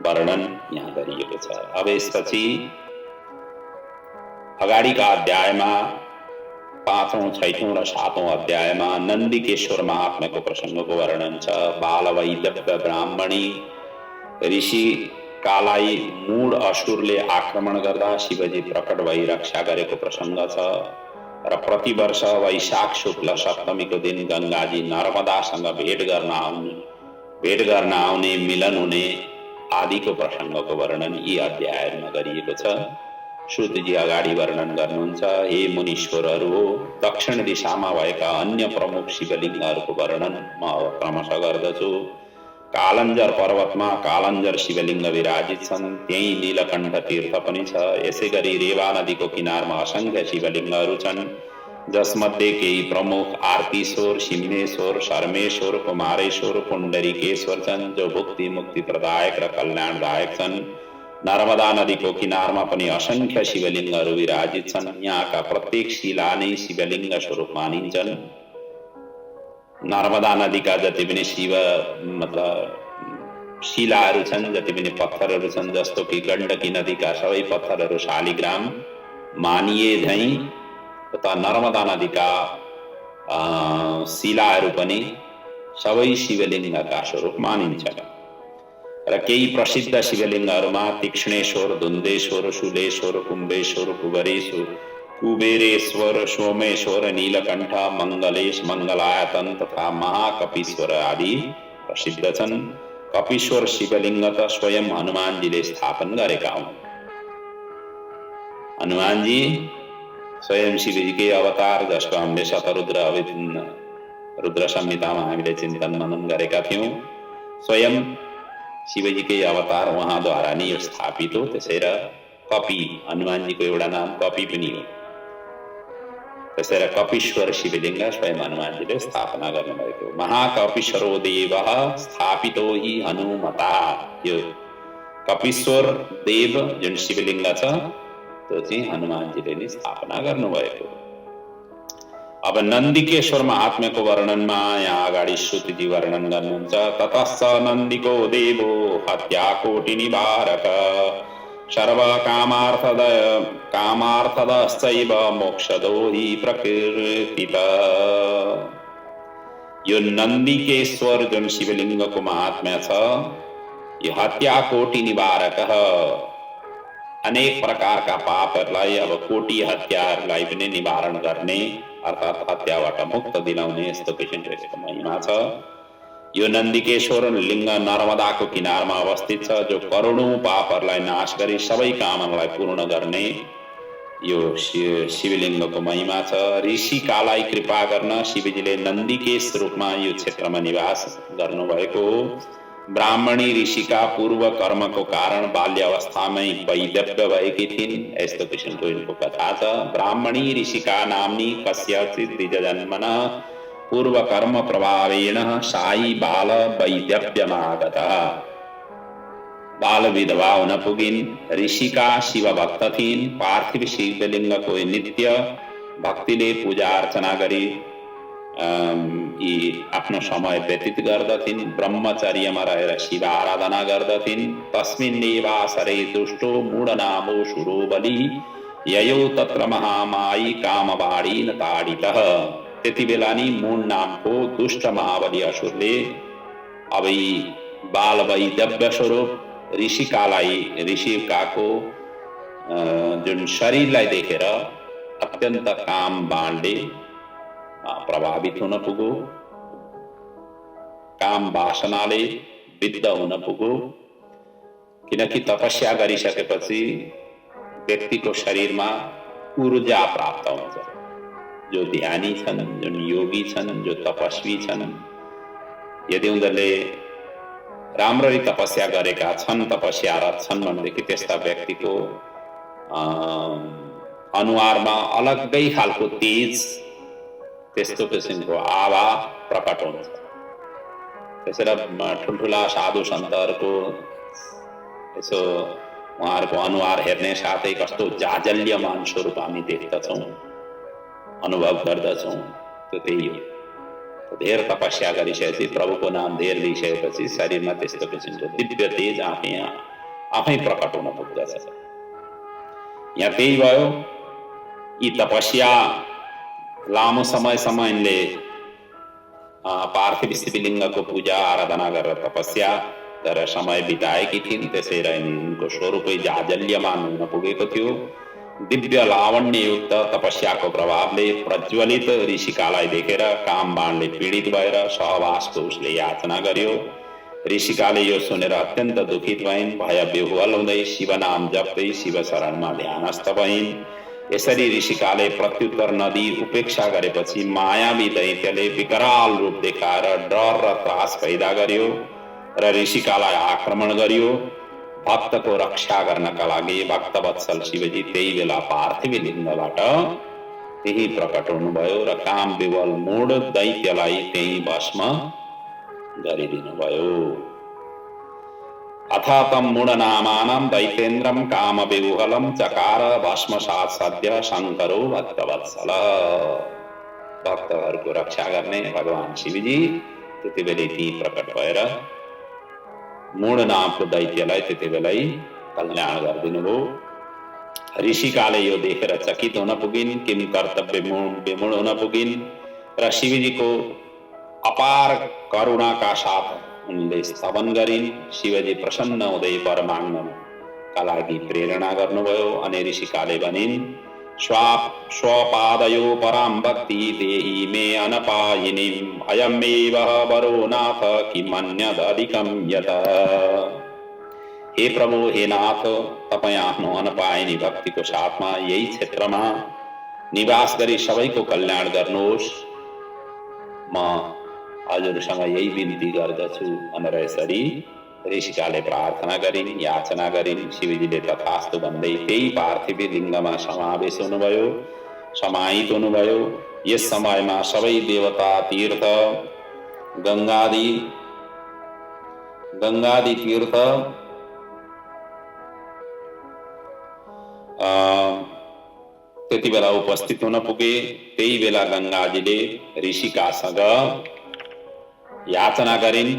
वर्णन यहाँ गरिएको छ। अब यसपछि अगाडिका अध्यायमा 5औं, 6औं र 7औं अध्यायमा नन्दिकेश्वर महात्म्यको प्रसङ्गको वर्णन छ। बालवैदव्य ब्राह्मणी ऋषि कालाई मूढ असुरले आक्रमण गर्दा शिवजी प्रकट भई रक्षा गरेको प्रसङ्ग छ र प्रतिवर्ष वैशाख शुक्ल सप्तमीको दिन गंगाजी नर्मदासँग भेट गर्न आउने मिलन हुने आदिको प्रसङ्गको वर्णन यी अध्यायमा गरिएको छ। श्रुतजी अगाडि वर्णन गर्नुहुन्छ, हे मुनीश्वरहरू हो, दक्षिण दिशामा भएका अन्य प्रमुख शिवलिङ्गहरूको वर्णन म अब क्रमशः गर्दछु। कालञ्जर पर्वतमा कालञ्जर शिवलिङ्ग विराजित छन्। त्यही नीलकण्ठ तीर्थ पनि छ। यसै गरी रेवा नदीको किनारमा असंख्य शिवलिङ्गहरू छन्, जसमध्ये केही प्रमुख आर्तिश्वर, सिम्हेश्वर, शर्मेश्वर, कुमारेश्वर, पुण्डरीकेश्वर छन्, जो भुक्ति मुक्ति प्रदायक र कल्याणदायक छन्। नर्मदा नदीको किनारमा पनि असंख्य शिवलिङ्गहरू विराजित छन्। यहाँका प्रत्येक शिला नै शिवलिङ्ग स्वरूप मानिन्छन्। नर्मदा नदीका जति पनि शिव मतलब शिलाहरू छन्, जति पनि पत्थरहरू छन्, जस्तो कि गण्डकी नदीका सबै पत्थरहरू शालिग्राम मानिए झैं तथा नर्मदा नदीका शिलाहरू पनि सबै शिवलिङ्गका स्वरूप मानिन्छन्। र केही प्रसिद्ध शिवलिङ्गहरूमा तीक्ष्णेश्वर, धुन्देश्वर, शूलेश्वर, कुम्भेश्वर, कुबेरेश्वर, सोमेश्वर, नीलकण्ठ, मङ्गलेश, मङ्गलायतन तथा महाकपीश्वर आदि प्रसिद्ध छन्। कपीश्वर शिवलिङ्ग त स्वयं हनुमानजीले स्थापन गरेका हुन्। हनुमानजी स्वयं शिवजीकै अवतार, जसको हामीले शतरुद्र रुद्र संहितामा हामीले चिन्तन मनन गरेका थियौं। स्वयं शिवजीकै अवतार उहाँद्वारा नै यो स्थापित हो। त्यसैले कपी, हनुमानजीको एउटा नाम कपी पनि हो। त्यसैले कपीश्वर शिवलिङ्ग स्वयं हनुमानजीले स्थापना गर्नुभएको। महाकपीश्वरो देवः स्थापितो हि हनुमता। यो कपीश्वर देव जुन शिवलिङ्ग छ त्यो चाहिँ हनुमानजीले नै स्थापना गर्नुभएको। अब नन्दिकेश्वर महात्म्यको वर्णनमा यहाँ अगाडि श्रुतिजी वर्णन गर्नुहुन्छ। ततश्च नन्दिको देवो हत्याकोटि निवारक सर्व कामार्थदश्चैव मोक्षदो हि प्रकृतित। यो नन्दिकेश्वर जुन शिवलिङ्गको महात्म्य छ, यो हत्याकोटि निवारक, अनेक प्रकारका पापहरूलाई, अब कोटि हत्याहरूलाई पनि निवारण गर्ने अर्थात् हत्याबाट मुक्त दिलाउने यस्तो किसिमको यसको महिमा छ। यो नन्दिकेश्वर लिङ्ग नर्मदाको किनारमा अवस्थित छ, जो करोडौं पापहरूलाई नाश गरी सबै कामनालाई पूर्ण गर्ने यो शिवलिङ्गको महिमा छ। ऋषिकालाई कृपा गर्न शिवजीले नन्दिकेश रूपमा यो क्षेत्रमा निवास गर्नुभएको हो। ब्राह्मणी ऋषिका पूर्व कर्मको कारण बाल्यावस्थामै वैदव्य भएकी थिइन्, यस्तो किसिमको यिनको कथा छ। ब्राह्मणी ऋषिका नाम्नी कस्यचित् द्विजजन्मनः पूर्व कर्म प्रभावेण साई बाल वैदव्यमागतः। बाल विधवा हुन पुगिन्। ऋषिका शिव भक्त थिइन्। पार्थिव शिवलिङ्गको नित्य भक्तिले पूजा अर्चना गरी यी आफ्नो समय व्यतीत गर्दथिन्। ब्रह्मचर्यमा रहेर शिव आराधना गर्दथिन्। तस्मिन्नेवासरे दुष्टो मूढनामो सुरो बलि ययो तत्र महामाई कामबाणी न ताडितः। त्यति बेला नि मूढ नामको दुष्ट महाबली असुरले अब यी बाल वैदव्य स्वरूप ऋषिकाको जुन शरीरलाई देखेर अत्यन्त काम बाणले प्रभावित हुन पुगो, काम वासनाले विद्ध हुन पुगो। किनकि तपस्या गरिसकेपछि व्यक्तिको शरीरमा ऊर्जा प्राप्त हुन्छ। जो ध्यानी छन्, जुन योगी छन्, जो तपस्वी छन्, यदि उनीहरूले राम्ररी तपस्या गरेका छन्, तपस्यारत छन् भनेदेखि त्यस्ता व्यक्तिको अनुहारमा अलग्गै खालको तेज, त्यस्तो किसिमको आभा प्रकट हुन्छ। त्यसैले ठुल्ठुला साधु सन्तहरूको यसो उहाँहरूको अनुहार हेर्ने साथै कस्तो जाजल्यमान स्वरूप हामी देख्दछौँ, अनुभव गर्दछौँ, त्यो त्यही हो। धेर तपस्या गरिसकेपछि, प्रभुको नाम धेर लिइसकेपछि शरीरमा त्यस्तो किसिमको दिव्य तेज आफै प्रकट हुन पुग्दछ। यहाँ त्यही भयो। यी तपस्या लामो समयसम्म यिनले पार्थिव शिवलिङ्गको पूजा आराधना गरेर तपस्या गरेर समय बिताएकी थिइन्। त्यसैले यिनको स्वरूपै जाजल्यमान हुन पुगेको थियो। दिव्य लावण्ययुक्त तपस्याको प्रभावले प्रज्वलित ऋषिकालाई देखेर कामबाणले पीडित भएर सहवासको उसले याचना गर्यो। ऋषिकाले यो सुनेर अत्यन्त दुखित भइन्। भय विह्वल हुँदै शिवनाम जप्दै शिव शरणमा ध्यानस्थ भइन्। यसरी ऋषिकाले प्रत्युत्तर नदी उपेक्षा गरेपछि मायावी दैत्यले विकराल रूप देखाएर डर र त्रास पैदा गर्यो र ऋषिकालाई आक्रमण गर्यो। भक्तको रक्षा गर्नका लागि भक्तवत्सल शिवजी त्यही बेला पार्थिव लिङ्गबाट त्यही प्रकट हुनुभयो र काम विवल मूढ दैत्यलाई त्यही भस्म गरिदिनुभयो। अथ तम मूढनामानं दैतेन्द्रं कामविह्वलं चकार भस्मसात् सद्य शङ्करो भक्तवत्सल। भक्तहरूको रक्षा गर्ने भगवान शिवजी त्यति बेलै ती प्रकट भएर मूढ नामको दैत्यलाई त्यति बेलै कल्याण गरिदिनुभयो। ऋषिकाले यो देखेर चकित हुन पुगिन्, किम कर्तव्य विमूढ हुन पुगिन् र शिवजीको अपार करुणाका साथ उनले स्तवन गरिन्। शिवजी प्रसन्न हुँदै वर माग्नका लागि प्रेरणा गर्नुभयो अनि ऋषिकाले भनिन्, स्वपादयो परां भक्ति देहि मे अनपायिनीम् अयमेव वरो नाथ किमन्यदधिकं यत। हे प्रभु, हे नाथ, तपाईं आफ्नो अनपायिनी भक्तिको साथमा यही क्षेत्रमा निवास गरी सबैको कल्याण गर्नुहोस्। म हजुरसँग यही बिन्ती गर्दछु भनेर यसरी ऋषिकाले प्रार्थना गरिन्, याचना गरिन्। शिवजीले तथास्तु भन्दै त्यही पार्थिव लिङ्गमा समावेश हुनुभयो, समाहित हुनुभयो। यस समयमा सबै देवता, तीर्थ, गङ्गादि तीर्थ त्यति बेला उपस्थित हुन पुगे। त्यही बेला गङ्गाजीले ऋषिकासँग याचना गरिन्,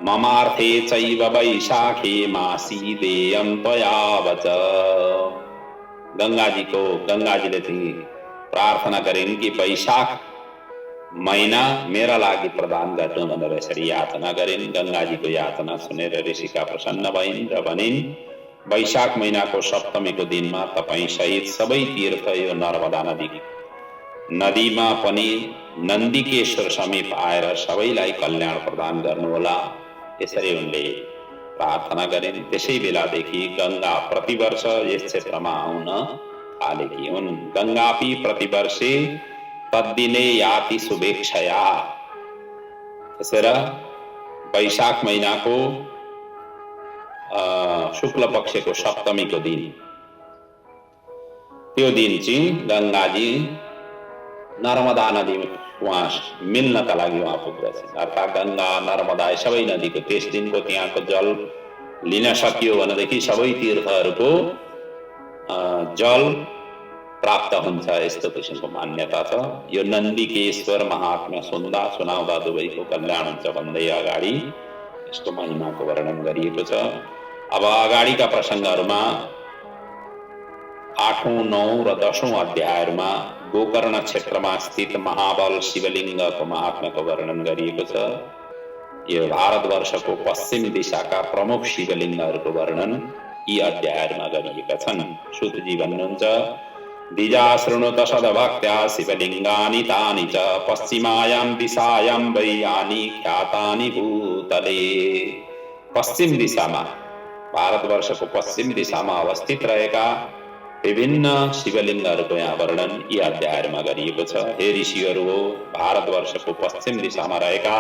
ममार्थे चैव वैशाखे मासीदेयं त्वया वच। गङ्गाजीले चाहिँ प्रार्थना गरिन् कि वैशाख महिना मेरा लागि प्रदान गर्नु भनेर यसरी याचना गरिन्। गङ्गाजीको याचना सुनेर ऋषिका प्रसन्न भइन् र भनिन्, वैशाख महिनाको सप्तमीको दिनमा तपाईं सहित सबै तीर्थ यो नर्मदा नदीमा पनि नन्दीकेश्वर समीप आएर सबैलाई कल्याण प्रदान गर्नुहोला। यसरी उनले प्रार्थना गरिन्। त्यसै बेलादेखि गङ्गा प्रतिवर्ष यस क्षेत्रमा आउन थालेकी हुन्। गङ्गापि प्रतिवर्षे तद्दिने याति शुभेच्छया। त्यसैले वैशाख महिनाको शुक्ल पक्षको सप्तमीको दिन, त्यो दिन चाहिँ गङ्गाजी नर्मदा नदी वहाँ मिल्नका लागि वहाँ पुग्दछन्। अर्थात् गङ्गा, नर्मदा सबै नदीको त्यस दिनको त्यहाँको जल लिन सकियो भनेदेखि सबै तीर्थहरूको जल प्राप्त हुन्छ, यस्तो किसिमको मान्यता छ। यो नन्दीकेश्वर महात्म्य सुनाउँदा दुवैको कल्याण हुन्छ भन्दै अगाडि यसको महिमाको वर्णन गरिएको छ। अब अगाडिका प्रसङ्गहरूमा 8औं, 9औं र 10औं अध्यायहरूमा गोकर्ण क्षेत्रमा स्थित महाबल शिवलिङ्गको महात्म्यको वर्णन गरिएको छ। यो भारतवर्षको पश्चिम दिशाका प्रमुख शिवलिङ्गहरूको वर्णन यी अध्यायहरूमा गरिएका छन्। सूतजी भन्नुहुन्छ, द्विजा शृणुत सद्भक्त्या शिवलिङ्गानि तानि च पश्चिमायां दिशायां वै यानि ख्यातानि भूतले। पश्चिम दिशामा, भारतवर्षको पश्चिम दिशामा अवस्थित रहेका विभिन्न शिवलिङ्गहरूको यहाँ वर्णन यी अध्यायहरूमा गरिएको छ। हे ऋषिहरू हो, भारतवर्षको पश्चिम दिशामा रहेका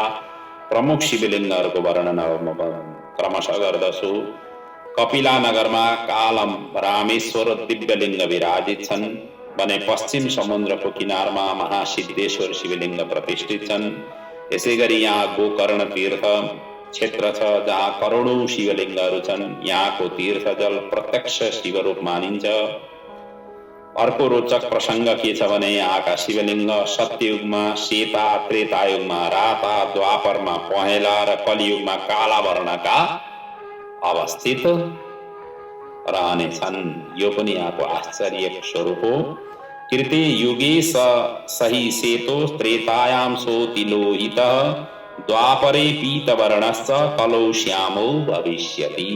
प्रमुख शिवलिङ्गहरूको वर्णन क्रमशः गर्दछु। कपिला नगरमा कालम रामेश्वर दिव्यलिङ्ग विराजित छन् भने पश्चिम समुद्रको किनारमा महासिद्धेश्वर शिवलिङ्ग प्रतिष्ठित छन्। यसै गरी यहाँ गोकर्ण तीर्थ क्षेत्र छ जहाँ करोडौं शिवलिङ्गहरू छन्। यहाँको तीर्थ जल प्रत्यक्ष शिवरूप मानिन्छ। अर्को रोचक प्रसङ्ग के छ भने यहाँका शिवलिङ्ग सत्ययुगमा सेता, त्रेतायुगमा राता, द्वापरमा पहेँला र कलियुगमा काला वर्णका अवस्थित रहनेछन्। यो पनि यहाँको आश्चर्य स्वरूप हो। कृते युगे सही सेतो त्रेतायां सोतिलोहित द्वापरे पीतवर्णश्च कलौ श्यामो भविष्यति।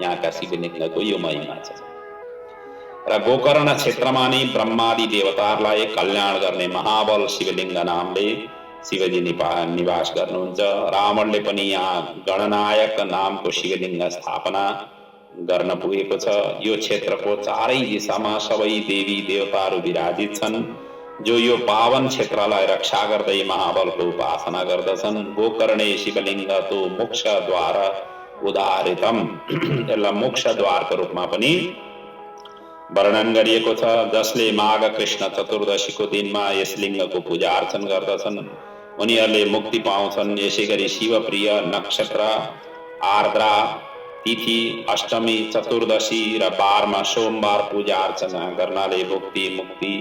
यहाँका शिवलिङ्गको यो महिमा छ। र गोकर्ण क्षेत्रमा नै ब्रह्मादि देवताहरूलाई कल्याण गर्ने महाबल शिवलिङ्ग नामले शिवजी निवास गर्नुहुन्छ। रावणले पनि यहाँ गणनायक नामको शिवलिङ्ग स्थापना गर्न पुगेको छ। यो क्षेत्रको चारै दिशामा सबै देवी देवताहरू विराजित छन् जो यो पावन क्षेत्रलाई रक्षा गर्दै महाबलको उपासना गर्दछन्। गोकर्णे शिवलिङ्ग तो मोक्षद्वार उदाहृतम। यसलाई मोक्षद्वारको रूपमा पनि वर्णन गरिएको छ। जसले माघ कृष्ण चतुर्दशीको दिनमा यस लिङ्गको पूजा अर्चन गर्दछन् उनीहरूले मुक्ति पाउँछन्। यसै गरी शिवप्रिय नक्षत्र, आर्द्रा तिथि, अष्टमी, चतुर्दशी र 12मा सोमबार पूजा अर्चना गर्नाले मुक्ति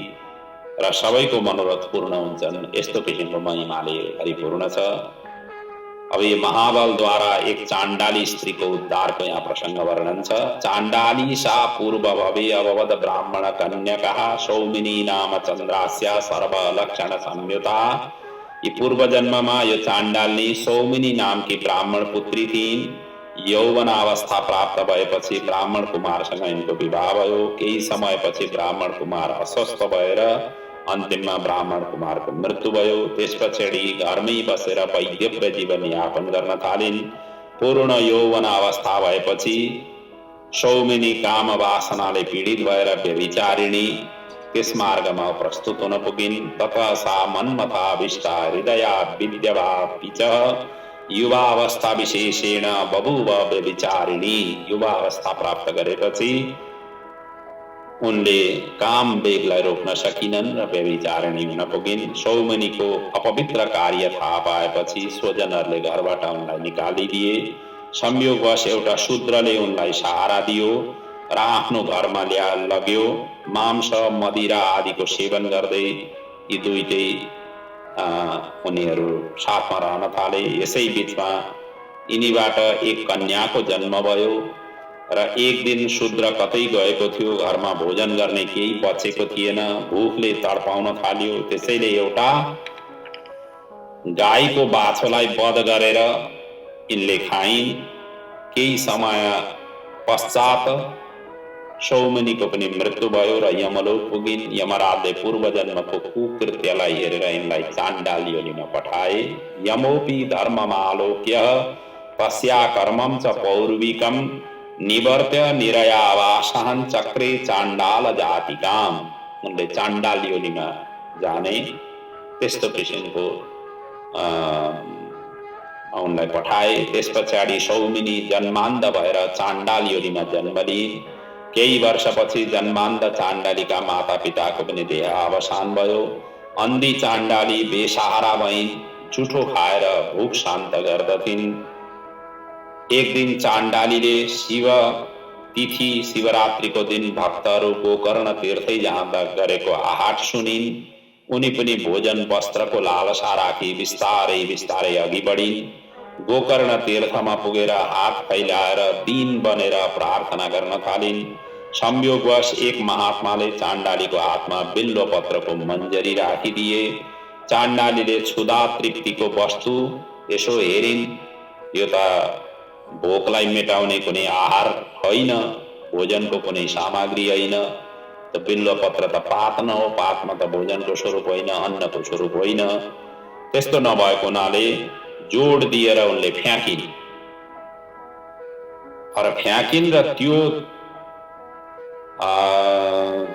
र सबैको मनोरथ पूर्ण हुन्छन्। यस्तो किसिमको महिमाले परिपूर्ण छ। अब यो महाबलद्वारा एक चाण्डाली स्त्रीको उद्धारको यहाँ प्रसङ्ग वर्णन छ। चाण्डाली सा पूर्व भवे अभवद ब्राह्मण कन्यका सौमिनी नाम चन्द्रास्या सर्वलक्षण संयुता यी पूर्व जन्ममा यो चाण्डालनी सौमिनी नामकी ब्राह्मण पुत्री थिइन्। यौवन अवस्था प्राप्त भएपछि ब्राह्मण कुमारसँग यिनको विवाह भयो। केही समयपछि ब्राह्मण कुमार अस्वस्थ भएर अन्तिममा ब्राह्मण कुमारको मृत्यु भयो। त्यसपछि घरमै बसेर वैधव्य जीवन यापन गर्न थालिन्। पूर्ण यौवन अवस्था भएपछि सौमिनी काम वासनाले पीडित भएर व्यभिचारिणी त्यस मार्गमा प्रस्तुत हुन पुगिन्। तथा सा मन्मथाभिष्टा हृदया विद्यवा पिच युवावस्था विशेषेण बभूव व्यभिचारिणी। युवावस्था प्राप्त गरेपछि उनले काम वेगलाई रोक्न सकिनन् र व्यभिचारिणी हुन पुगिन्। सौमिनीको अपवित्र कार्य थाहा पाएपछि स्वजनहरूले घरबाट उनलाई निकालिदिए। संयोगवश एउटा शूद्रले उनलाई सहारा दियो र आफ्नो घरमा लग्यो। मांस मदिरा आदिको सेवन गर्दै यी दुईटै उनीहरू साथमा रहन थाले। यसै बीचमा यिनीबाट एक कन्याको जन्म भयो र एक दिन शूद्र कतै गएको थियो, घरमा भोजन गर्ने केही बचेको थिएन, भूखले तडपाउन थाल्यो। त्यसैले एउटा गाईको बाछोलाई वध गरेर यिनले खाइन्। केही समय पश्चात सौमिनीको पनि मृत्यु भयो र यमलोक पुगिन्। यमराजले पूर्व जन्मको कुकृत्यलाई हेरेर यिनलाई चाण्डाल योनिमा पठाए। यमोपि धर्ममालोक्य तस्या कर्मं च पौर्विकं निवर्त्य निरयावासहं चक्रे चाण्डाल जातिकाम। उनले चाण्डाल योनिमा जाने त्यस्तो किसिमको उनलाई पठाए। त्यस पछाडि सौमिनी जन्मान्ध भएर चाण्डाल योनिमा जन्म लिइन्। केही वर्षपछि जन्मान्ध चाण्डालीका माता पिताको पनि देह अवसान भयो। अन्धी चाण्डाली बेसहारा भइन्, जुठो खाएर भूख शान्त गर्दथिन्। एक दिन चाण्डालीले शिव तिथि शिवरात्रिको दिन भक्तहरू गोकर्ण तीर्थै जाँदा गरेको आहट सुनिन्। उनी पनि भोजन वस्त्रको लालसा राखी बिस्तारै बिस्तारै अघि बढिन्। गोकर्ण तीर्थमा पुगेर हात फैलाएर दीन बनेर प्रार्थना गर्न थालिन्। संयोगवश एक महात्माले चाण्डालीको हातमा बिल्व पत्रको मञ्जरी राखिदिए। चाण्डालीले क्षुधा तृप्तिको वस्तु यसो हेरिन्। यो त भोकलाई मेटाउने कुनै आहार होइन, भोजनको कुनै सामग्री होइन। त बिल्व पत्र त पात न हो, पातमा त भोजनको स्वरूप होइन, अन्नको स्वरूप होइन। त्यस्तो नभएको हुनाले जोड दिएर उनले फ्याँकिन् र त्यो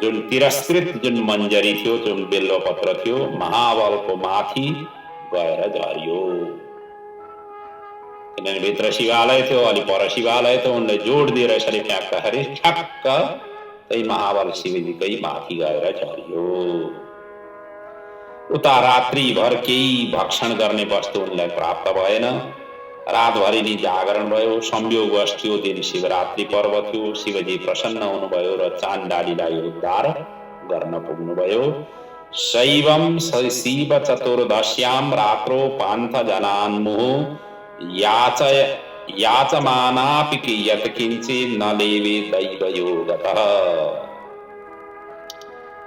जुन तिरस्कृत जुन मञ्जरी थियो, जुन बिल्व पत्र थियो, महाबलको माथि गएर झर्यो। किनभने भित्र शिवालय थियो, अलि पर शिवालय थियो। उनले जोड दिएर यसरी फ्याँक्दाखेरि ठ्याक्क त्यही महाबल शिवजीकै माथि गएर झर्यो। उता रात्रिभर केही भक्षण गर्ने वस्तु उनलाई प्राप्त भएन। रातभरि नै जागरण भयो। संयोगवश त्यो दिन शिवरात्रि पर्व थियो। शिवजी प्रसन्न हुनुभयो र चाण्डालीलाई उद्धार गर्न पुग्नुभयो। शैवम शिव चतुर्दश्यां रात्रो पान्थ जनान्मुः याचमानापि यत् किञ्चित् न लेवे दैवयोगतः।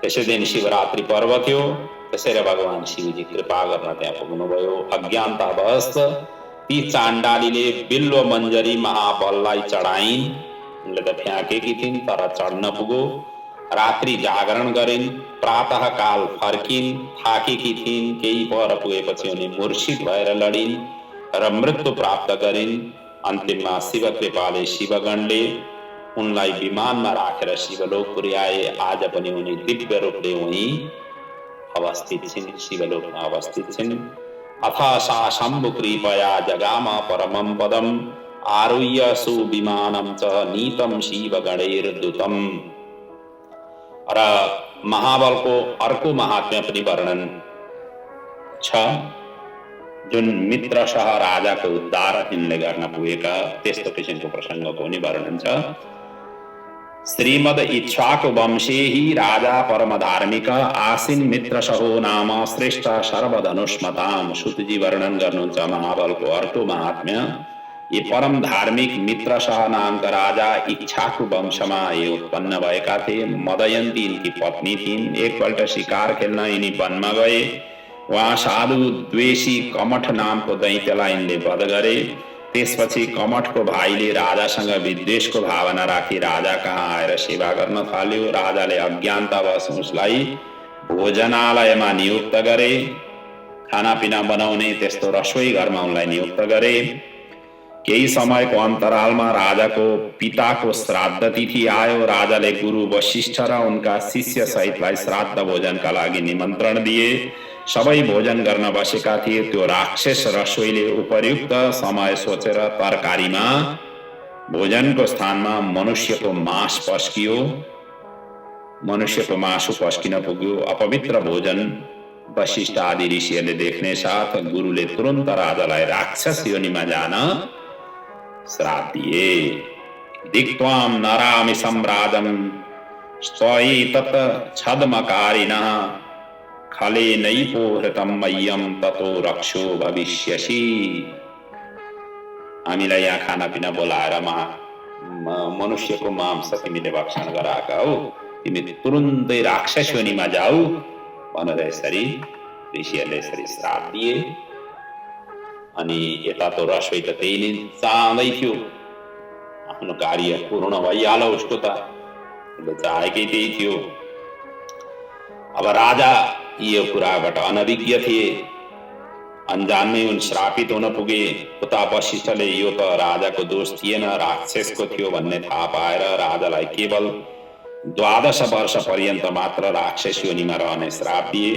त्यसै दिन शिवरात्रि पर्व थियो। त्यसैले भगवान शिवजी कृपा गर्न त्यहाँ पुग्नुभयो। अज्ञानतावश ती चाण्डालीले बिल्व मञ्जरी महाबललाई चढाइन्। उनले त फ्याँकेकी थिइन्, तर चढ्न पुगो। रात्रि जागरण गरिन्। प्रातः काल फर्किन्। थाकेकी थिइन्। केही पर पुगेपछि उनी मूर्छित भएर लडिन् र मृत्यु प्राप्त गरिन्। अन्तिममा शिव कृपाले शिवगणले उनलाई विमानमा राखेर शिवलोक पुर्याए। आज पनि उनी दिव्य रूपले उही अवस्थित छिन्, शिवलोकमा अवस्थित छिन्। अथ सा शम्भु कृपया जगाम परमं पदम आरुह्य सुविमानं च नीतं शिवगणैर्दूतं। र महाबलको अर्को महात्म्य पनि वर्णन छ, जुन मित्रसह राजाको उद्धार यिनले गर्न पुगेका त्यस्तो किसिमको प्रसङ्गको पनि वर्णन छ। श्रीमद इक्ष्वाकु वंशे हि राजा परम धार्मिक आसीन मित्रसहो नाम श्रेष्ठ सर्वधनुष्मताम। सुतजी वर्णन गर्नुहुन्छ महाबलको अर्को महात्म्य। ये परम धार्मिक मित्रसह नामका राजा इक्ष्वाकु वंशमा ये उत्पन्न भएका थिए। मदयन्ती इनकी पत्नी थिइन्। एकपल्ट शिकार खेल्न यिनी वनमा गए। वहाँ साधु द्वेषी कमठ नामको दैत्यलाई यिनले वध गरे। त्यसपछि कमठको भाइले राजासँग विद्वेषको भावना राखी राजा कहाँ आएर सेवा गर्न थाल्यो। राजाले अज्ञानतावश उसलाई भोजनालयमा नियुक्त गरे, खानापिना बनाउने त्यस्तो रसोई घरमा उनलाई नियुक्त गरे। केही समयको अन्तरालमा राजाको पिताको श्राद्ध तिथि आयो। राजाले गुरु वशिष्ठ र उनका शिष्य सहितलाई श्राद्ध भोजनका लागि निमन्त्रण दिए। सबै भोजन गर्न बसेका थिए। त्यो राक्षस रसोईले उपर्युक्त समय सोचेर तरकारीमा भोजनको स्थानमा मनुष्यको मांस पस्कियो। मनुष्यको मासु पस्किन पुग्यो। अपवित्र भोजन वशिष्ठ आदि ऋषिहरूले देख्ने साथ गुरुले तुरन्त राजालाई राक्षस योनिमा जान श्राप दिए। दिक्त्वाम नरामि सम्राजम स्वयि तत् छद्मकारिणः खले नैपो हृतम मह्यम ततो रक्षो भविष्यसि। हामीलाई यहाँ खानापिना बोलाएर मनुष्यको मांस तिमीले भक्षण गराएका हो, तिमी तुरुन्तै राक्षस योनिमा जाऊ भनेर यसरी ऋषिहरूले यसरी श्राप दिए। अनि यता तो रसोई त त्यही नै चाहँदै थियो, आफ्नो कार्य पूर्ण भइहाल उसको त, उसले चाहेकै त्यही थियो। अब राजा यो कुराबाट अनभिज्ञ थिए, अन्जानमै उन श्रापित हुन पुगे। उता वशिष्ठले यो त राजाको दोष थिएन, राक्षसको थियो भन्ने थाहा पाएर राजालाई केवल 12 वर्ष पर्यन्त मात्र राक्षस योनिमा रहने श्राप दिए।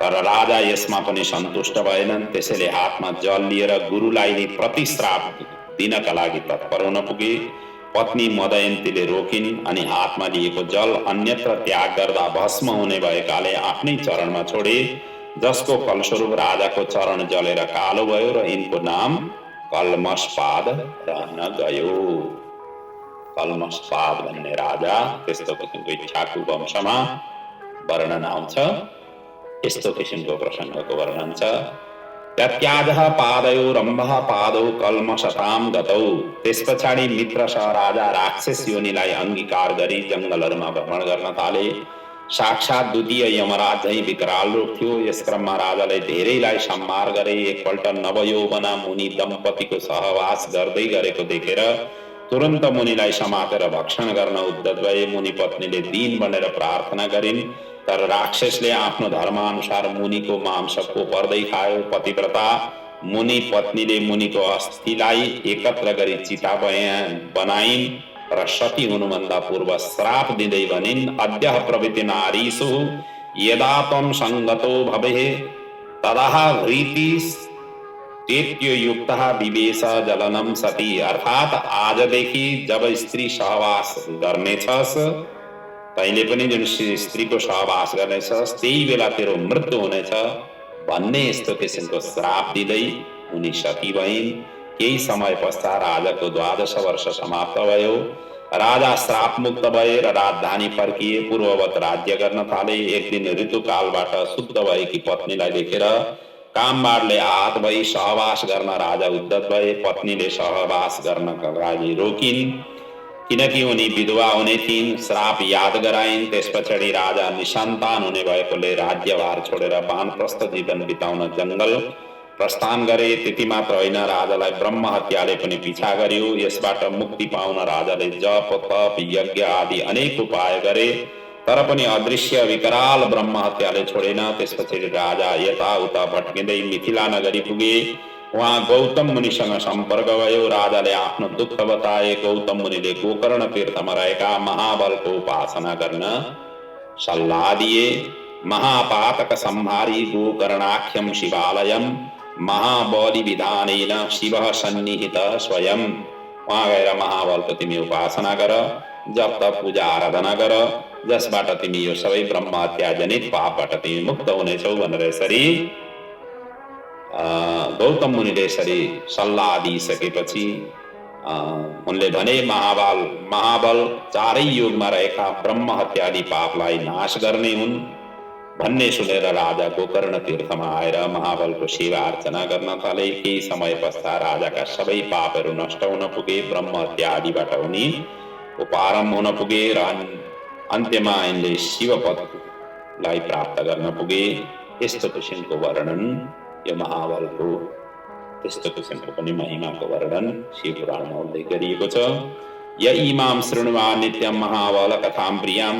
तर राजा यसमा पनि सन्तुष्ट भएनन्। त्यसैले हातमा जल लिएर गुरुलाई नै प्रतिश्राप दिनका लागि तत्पर हुन पुगे। पत्नी मदयन्तीले रोकिन् अनि हातमा लिएको जल अन्यत्र त्याग गर्दा भस्म हुने भएकाले आफ्नै चरणमा छोडे, जसको फलस्वरूप राजाको चरण जलेर कालो भयो र यिनको नाम कल्मषपाद रहन गयो। कल्मषपाद भन्ने राजा, त्यस्तो किसिमको इच्छाकु वंशमा वर्णन आउँछ। यस्तो किसिमको प्रसङ्गको वर्णन छ। त्याज्यः पादयो रम्भः पादौ कल्मषतां गतौ। त्यस पछाडि मित्रसह राजा राक्षस योनिलाई अंगीकार गरी जंगलहरूमा भ्रमण गर्न थाले। साक्षात द्वितीय यमराज झैं विकराल रूप थियो। यस क्रममा राजाले धेरैलाई संहार गरे। एकपल्ट नवयौवना मुनि दम्पतिको सहवास गर्दै गरेको देखेर तुरन्त मुनिलाई समातेर भक्षण गर्न उद्यत भए। मुनि पत्नीले दीन बनेर प्रार्थना गरिन्, तर राक्षसले आफ्नो धर्मानुसार मुनिको मांस कोपर्दै खायो। पतिव्रता मुनि पत्नीले मुनिको अस्थिलाई एकत्र गरी चिता बनाइन् र सती हुनुभन्दा पूर्व श्राप दिँदै भनिन्, अद्य प्रभृति नारीषु यदा त्वं संगतो भवेः तदा भ्रीतिस् तेत्यो युक्तः विवेश जलनम सती। अर्थात आजदेखि जब स्त्री सहवास गर्नेछस्, तैले पनि जुन स्त्रीको सहवास गर्नेछस् त्यही बेला तेरो मृत्यु हुनेछ भन्ने यस्तो किसिमको श्राप दिँदै उनी सती भइन्। केही समय पश्चात राजाको 12 वर्ष समाप्त भयो। राजा श्राप मुक्त भए र राजधानी फर्किए, पूर्ववत राज्य गर्न थाले। एक दिन ऋतुकालबाट शुद्ध भएकी पत्नीलाई देखेर कामबाडले आहत भई सहवास गर्न राजा उद्यत भए। पत्नीले सहवास गर्नका लागि रोकिन्, किनकि उनी विधवा हुने थिइन्। श्राप याद गराइन्। त्यसपछि राजा निसन्तान हुने भएकोले राज्यभार छोडेर वानप्रस्थ जीवन बिताउन जंगल प्रस्थान गरे। त्यति मात्र होइन, राजालाई ब्रह्म हत्याले पनि पिछा गर्यो। यसबाट मुक्ति पाउन राजाले जप तप यज्ञ आदि अनेक उपाय गरे, तर पनि अदृश्य विकराल ब्रह्म हत्याले छोडेन। त्यसपछि राजा यताउता भट्किँदै मिथिला नगरी पुगे। वहाँ गौतम मुनिसँग सम्पर्क भयो। राजाले आफ्नो दुःख बताए। गौतम मुनिले गोकर्ण तीर्थमा रहेका महाबलको उपासना गर्न सल्लाह दिए। महापातक संहारी गोकर्णाख्यम शिवालयम महाबली विधानेन शिवः सन्निहित स्वयं। वहाँ गएर महाबलको तिमी उपासना गर, जप तप पूजा आराधना गर, जसबाट तिमी यो सबै ब्रह्म हत्या जनित पापबाट तिमी मुक्त हुनेछौ भनेर यसरी गौतम मुनिले यसरी सल्लाह दिइसकेपछि उनले भने, महाबल चारै युगमा रहेका ब्रह्म हत्यादि पापलाई नाश गर्ने हुन् भन्ने सुनेर राजा गोकर्ण तीर्थमा आएर महाबलको सेवा अर्चना गर्न थाले। केही समय पश्चात राजाका सबै पापहरू नष्ट हुन पुगे। ब्रह्म हत्या आदिबाट उनी उपारम हुन पुगे र अन्त्यमा यिनले शिवपदलाई प्राप्त गर्न पुगे। यस्तो किसिमको वर्णन यो महाबलको त्यस्तो किसिमको पनि महिमाको वर्णन शिव पुराणमा उल्लेख गरिएको छ। य इमाम शृण्वा नित्यं महाबल कथां प्रियां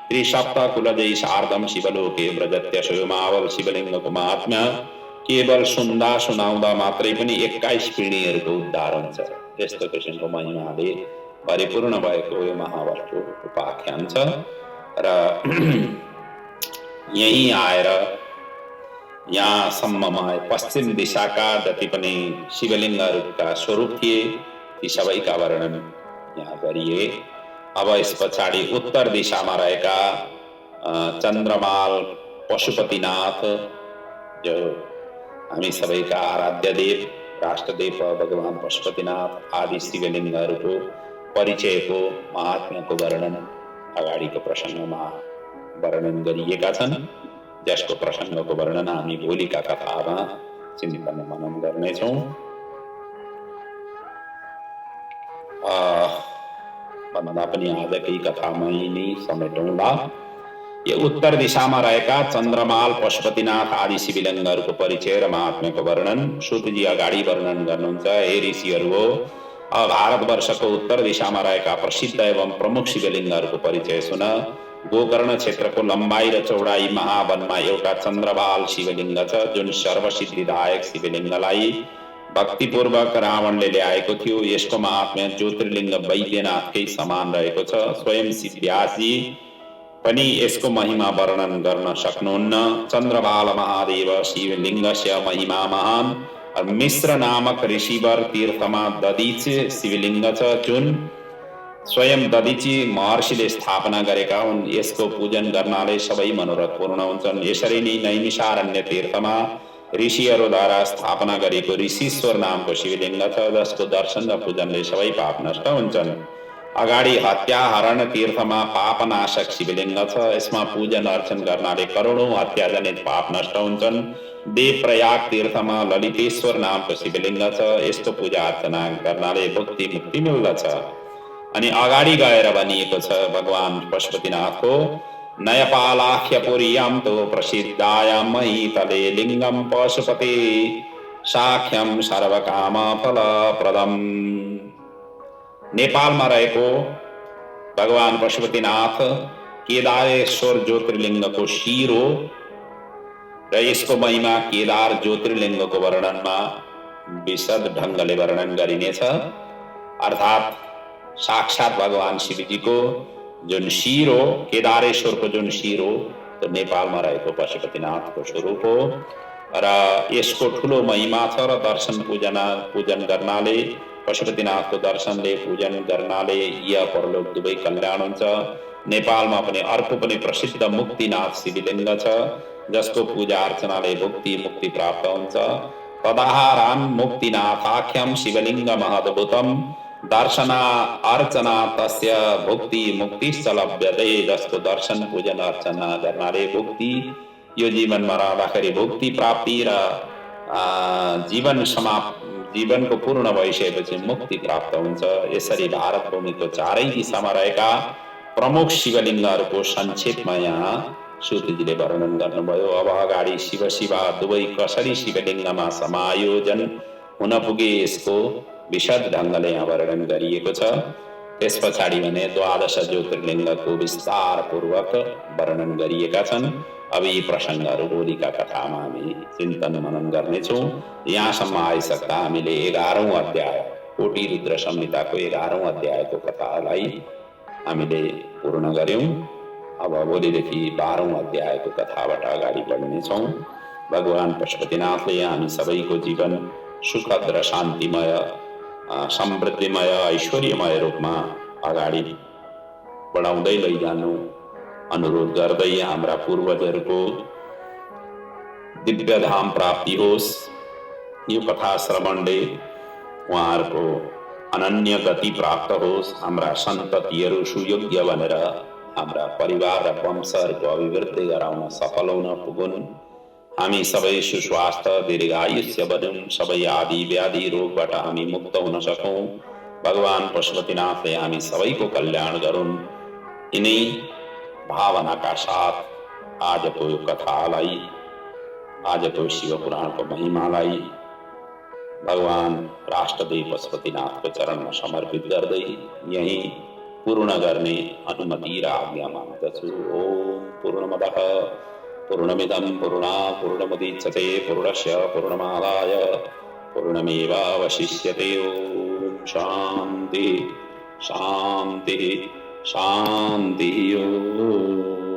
त्रिसप्त कुलजै शार्दम शिवलोके व्रजत्यशो महाबल शिवलिङ्गको महात्म्य केवल सुनाउँदा मात्रै पनि 21 पिँढीहरूको उद्धार हुन्छ। यस्तो किसिमको महिमाले परिपूर्ण भएको यो महाबलको उपाख्यान छ। र यही आएर यहाँसम्ममा पश्चिम दिशाका जति पनि शिवलिङ्गहरूका स्वरूप थिए ती सबैका वर्णन यहाँ गरिए। अब यस पछाडि उत्तर दिशामा रहेका चन्द्रमाल पशुपतिनाथ जो हामी सबैका आराध्य देव राष्ट्रदेव भगवान पशुपतिनाथ आदि शिवलिङ्गहरूको परिचयको महात्म्यको वर्णन अगाडिको प्रसङ्गमा वर्णन गरिएका छन्, जसको प्रसङ्गको वर्णन हामी भोलिका कथामा चिन्तन मनन गर्नेछौँ। भन्दा पनि आजकै कथामै नै समेटौँला। यो उत्तर दिशामा रहेका चन्द्रमाल पशुपतिनाथ आदि शिवलिङ्गहरूको परिचय र महात्म्यको वर्णन सूतजी अगाडि वर्णन गर्नुहुन्छ। हे ऋषिहरू हो, भारतवर्षको उत्तर दिशामा रहेका प्रसिद्ध एवं प्रमुख शिवलिङ्गहरूको परिचय सुन। गोकर्ण क्षेत्रको लम्बाई र चौडाई महावनमा एउटा चन्द्रबाल शिवलिङ्ग छ, जुन सर्वसिद्धिदायक शिवलिङ्गलाई भक्तिपूर्वक रावणले ल्याएको थियो। यसको महात्म्य ज्योतिर्लिङ्ग वैद्यनाथकै समान रहेको छ। स्वयं व्यासजी पनि यसको महिमा वर्णन गर्न सक्नुहुन्न। चन्द्रबाल महादेव शिवलिङ्गस्य महिमा महान। मिश्र नामक ऋषिवर तीर्थमा दधिची शिवलिङ्ग छ, जुन स्वयं दधिची महर्षिले स्थापना गरेका हुन्। यसको पूजन गर्नाले सबै मनोरथ पूर्ण हुन्छन्। यसरी नै नैमिषारण्य तीर्थमा ऋषिहरूद्वारा स्थापना गरेको ऋषीश्वर नामको शिवलिङ्ग छ, जसको दर्शन र पूजनले सबै पाप नष्ट हुन्छन्। अगाडि हत्याहरण तीर्थमा पापनाशक शिवलिङ्ग छ। यसमा पूजन अर्चन गर्नाले करोडौं हत्याजनित पाप नष्ट हुन्छन्। देवप्रयाग तीर्थमा ललितेश्वर नामको शिवलिङ्ग छ। यस्तो पूजा अर्चना गर्नाले भुक्ति मुक्ति मिल्दछ। अनि अगाडि गएर भनिएको छ भगवान पशुपतिनाथको नयपालाख्यपुर्यां तो प्रसिद्धायां महीतले लिङ्गं पशुपते साख्यं सर्वकाम फलप्रदम्। नेपालमा रहेको भगवान पशुपतिनाथ केदारेश्वर ज्योतिर्लिङ्गको शिर हो र यसको महिमा केदार ज्योतिर्लिङ्गको वर्णनमा विशद ढङ्गले वर्णन गरिनेछ। अर्थात् साक्षात् भगवान शिवजीको जुन शिर हो, केदारेश्वरको जुन शिर हो, त्यो नेपालमा रहेको पशुपतिनाथको स्वरूप हो र यसको ठुलो महिमा छ। र दर्शन पूजन गर्नाले पशुपतिनाथको दर्शनले पूजन गर्नाले यह परलोक दुवै कल्याण हुन्छ। नेपालमा पनि अर्को पनि प्रसिद्ध मुक्तिनाथ शिवलिङ्ग छ, जसको पूजा अर्चनाले भुक्ति मुक्ति प्राप्त हुन्छ। तदाहारान् मुक्तिनाथाख्यं शिवलिङ्गमहद्भुतं दर्शना अर्चना तस्य भुक्ति मुक्तिश्च लभ्यते। जसको दर्शन पूजन अर्चना गर्नाले भुक्ति, यो जीवनमा रहँदाखेरि भुक्ति प्राप्ति र जीवनको पूर्ण भइसकेपछि मुक्ति प्राप्त हुन्छ। यसरी भारत भूमिको चारै दिशामा रहेका प्रमुख शिवलिङ्गहरूको संक्षेपमा यहाँ सूतजीले वर्णन गर्नुभयो। अब अगाडि शिव शिवा दुवै कसरी शिवलिङ्गमा समायोजन हुन पुगे यसको विशद ढङ्गले यहाँ वर्णन गरिएको छ। त्यस पछाडि भने 12 ज्योतिर्लिङ्गको विस्तारपूर्वक वर्णन गरिएका छन्। अब यी प्रसङ्गहरू भोलिका कथामा हामी चिन्तन मनन गर्नेछौँ। यहाँसम्म आइसक्दा हामीले 11औं अध्याय कोटी रुद्र संहिताको 11औं अध्यायको कथालाई हामीले पूर्ण गर्यौं। अब भोलिदेखि 12औं अध्यायको कथाबाट अगाडि बढ्नेछौँ। भगवान पशुपतिनाथले हामी सबैको जीवन सुखद र शान्तिमय समृद्धिमय ऐश्वर्यमय रूपमा अगाडि बढाउँदै लैजानु अनुरोध गर्दै हाम्रा पूर्वजहरूको दिव्य धाम प्राप्ति होस्। यो कथा श्रवणले उहाँहरूको अनन्य गति प्राप्त होस्। हाम्रा सन्ततिहरू सुयोग्य बनेर हाम्रा परिवार र वंशहरूको अभिवृद्धि गराउन सफल हुन पुगुन्। हामी सबै सुस्वास्थ्य दीर्घायुष्य बनौँ। सबै आदि व्याधि रोगबाट हामी मुक्त हुन सकौँ। भगवान पशुपतिनाथले हामी सबैको कल्याण गरून्। यिनै भावनाका साथ आजको यो कथालाई आज तो शिव पुराण को महिमालाई भगवान राष्ट्रदेव पशुपतिनाथ को चरण में समर्पित गर्दै यही पूर्ण गर्ने अनुमति र आज्ञा माग्दछु। ओम पूर्णमदः पूर्णमिदं पूर्णात् पूर्णमुदच्यते पूर्णस्य पूर्णमादाय पूर्णमेवावशिष्यते। ओम शांति शांति शांति। ओम।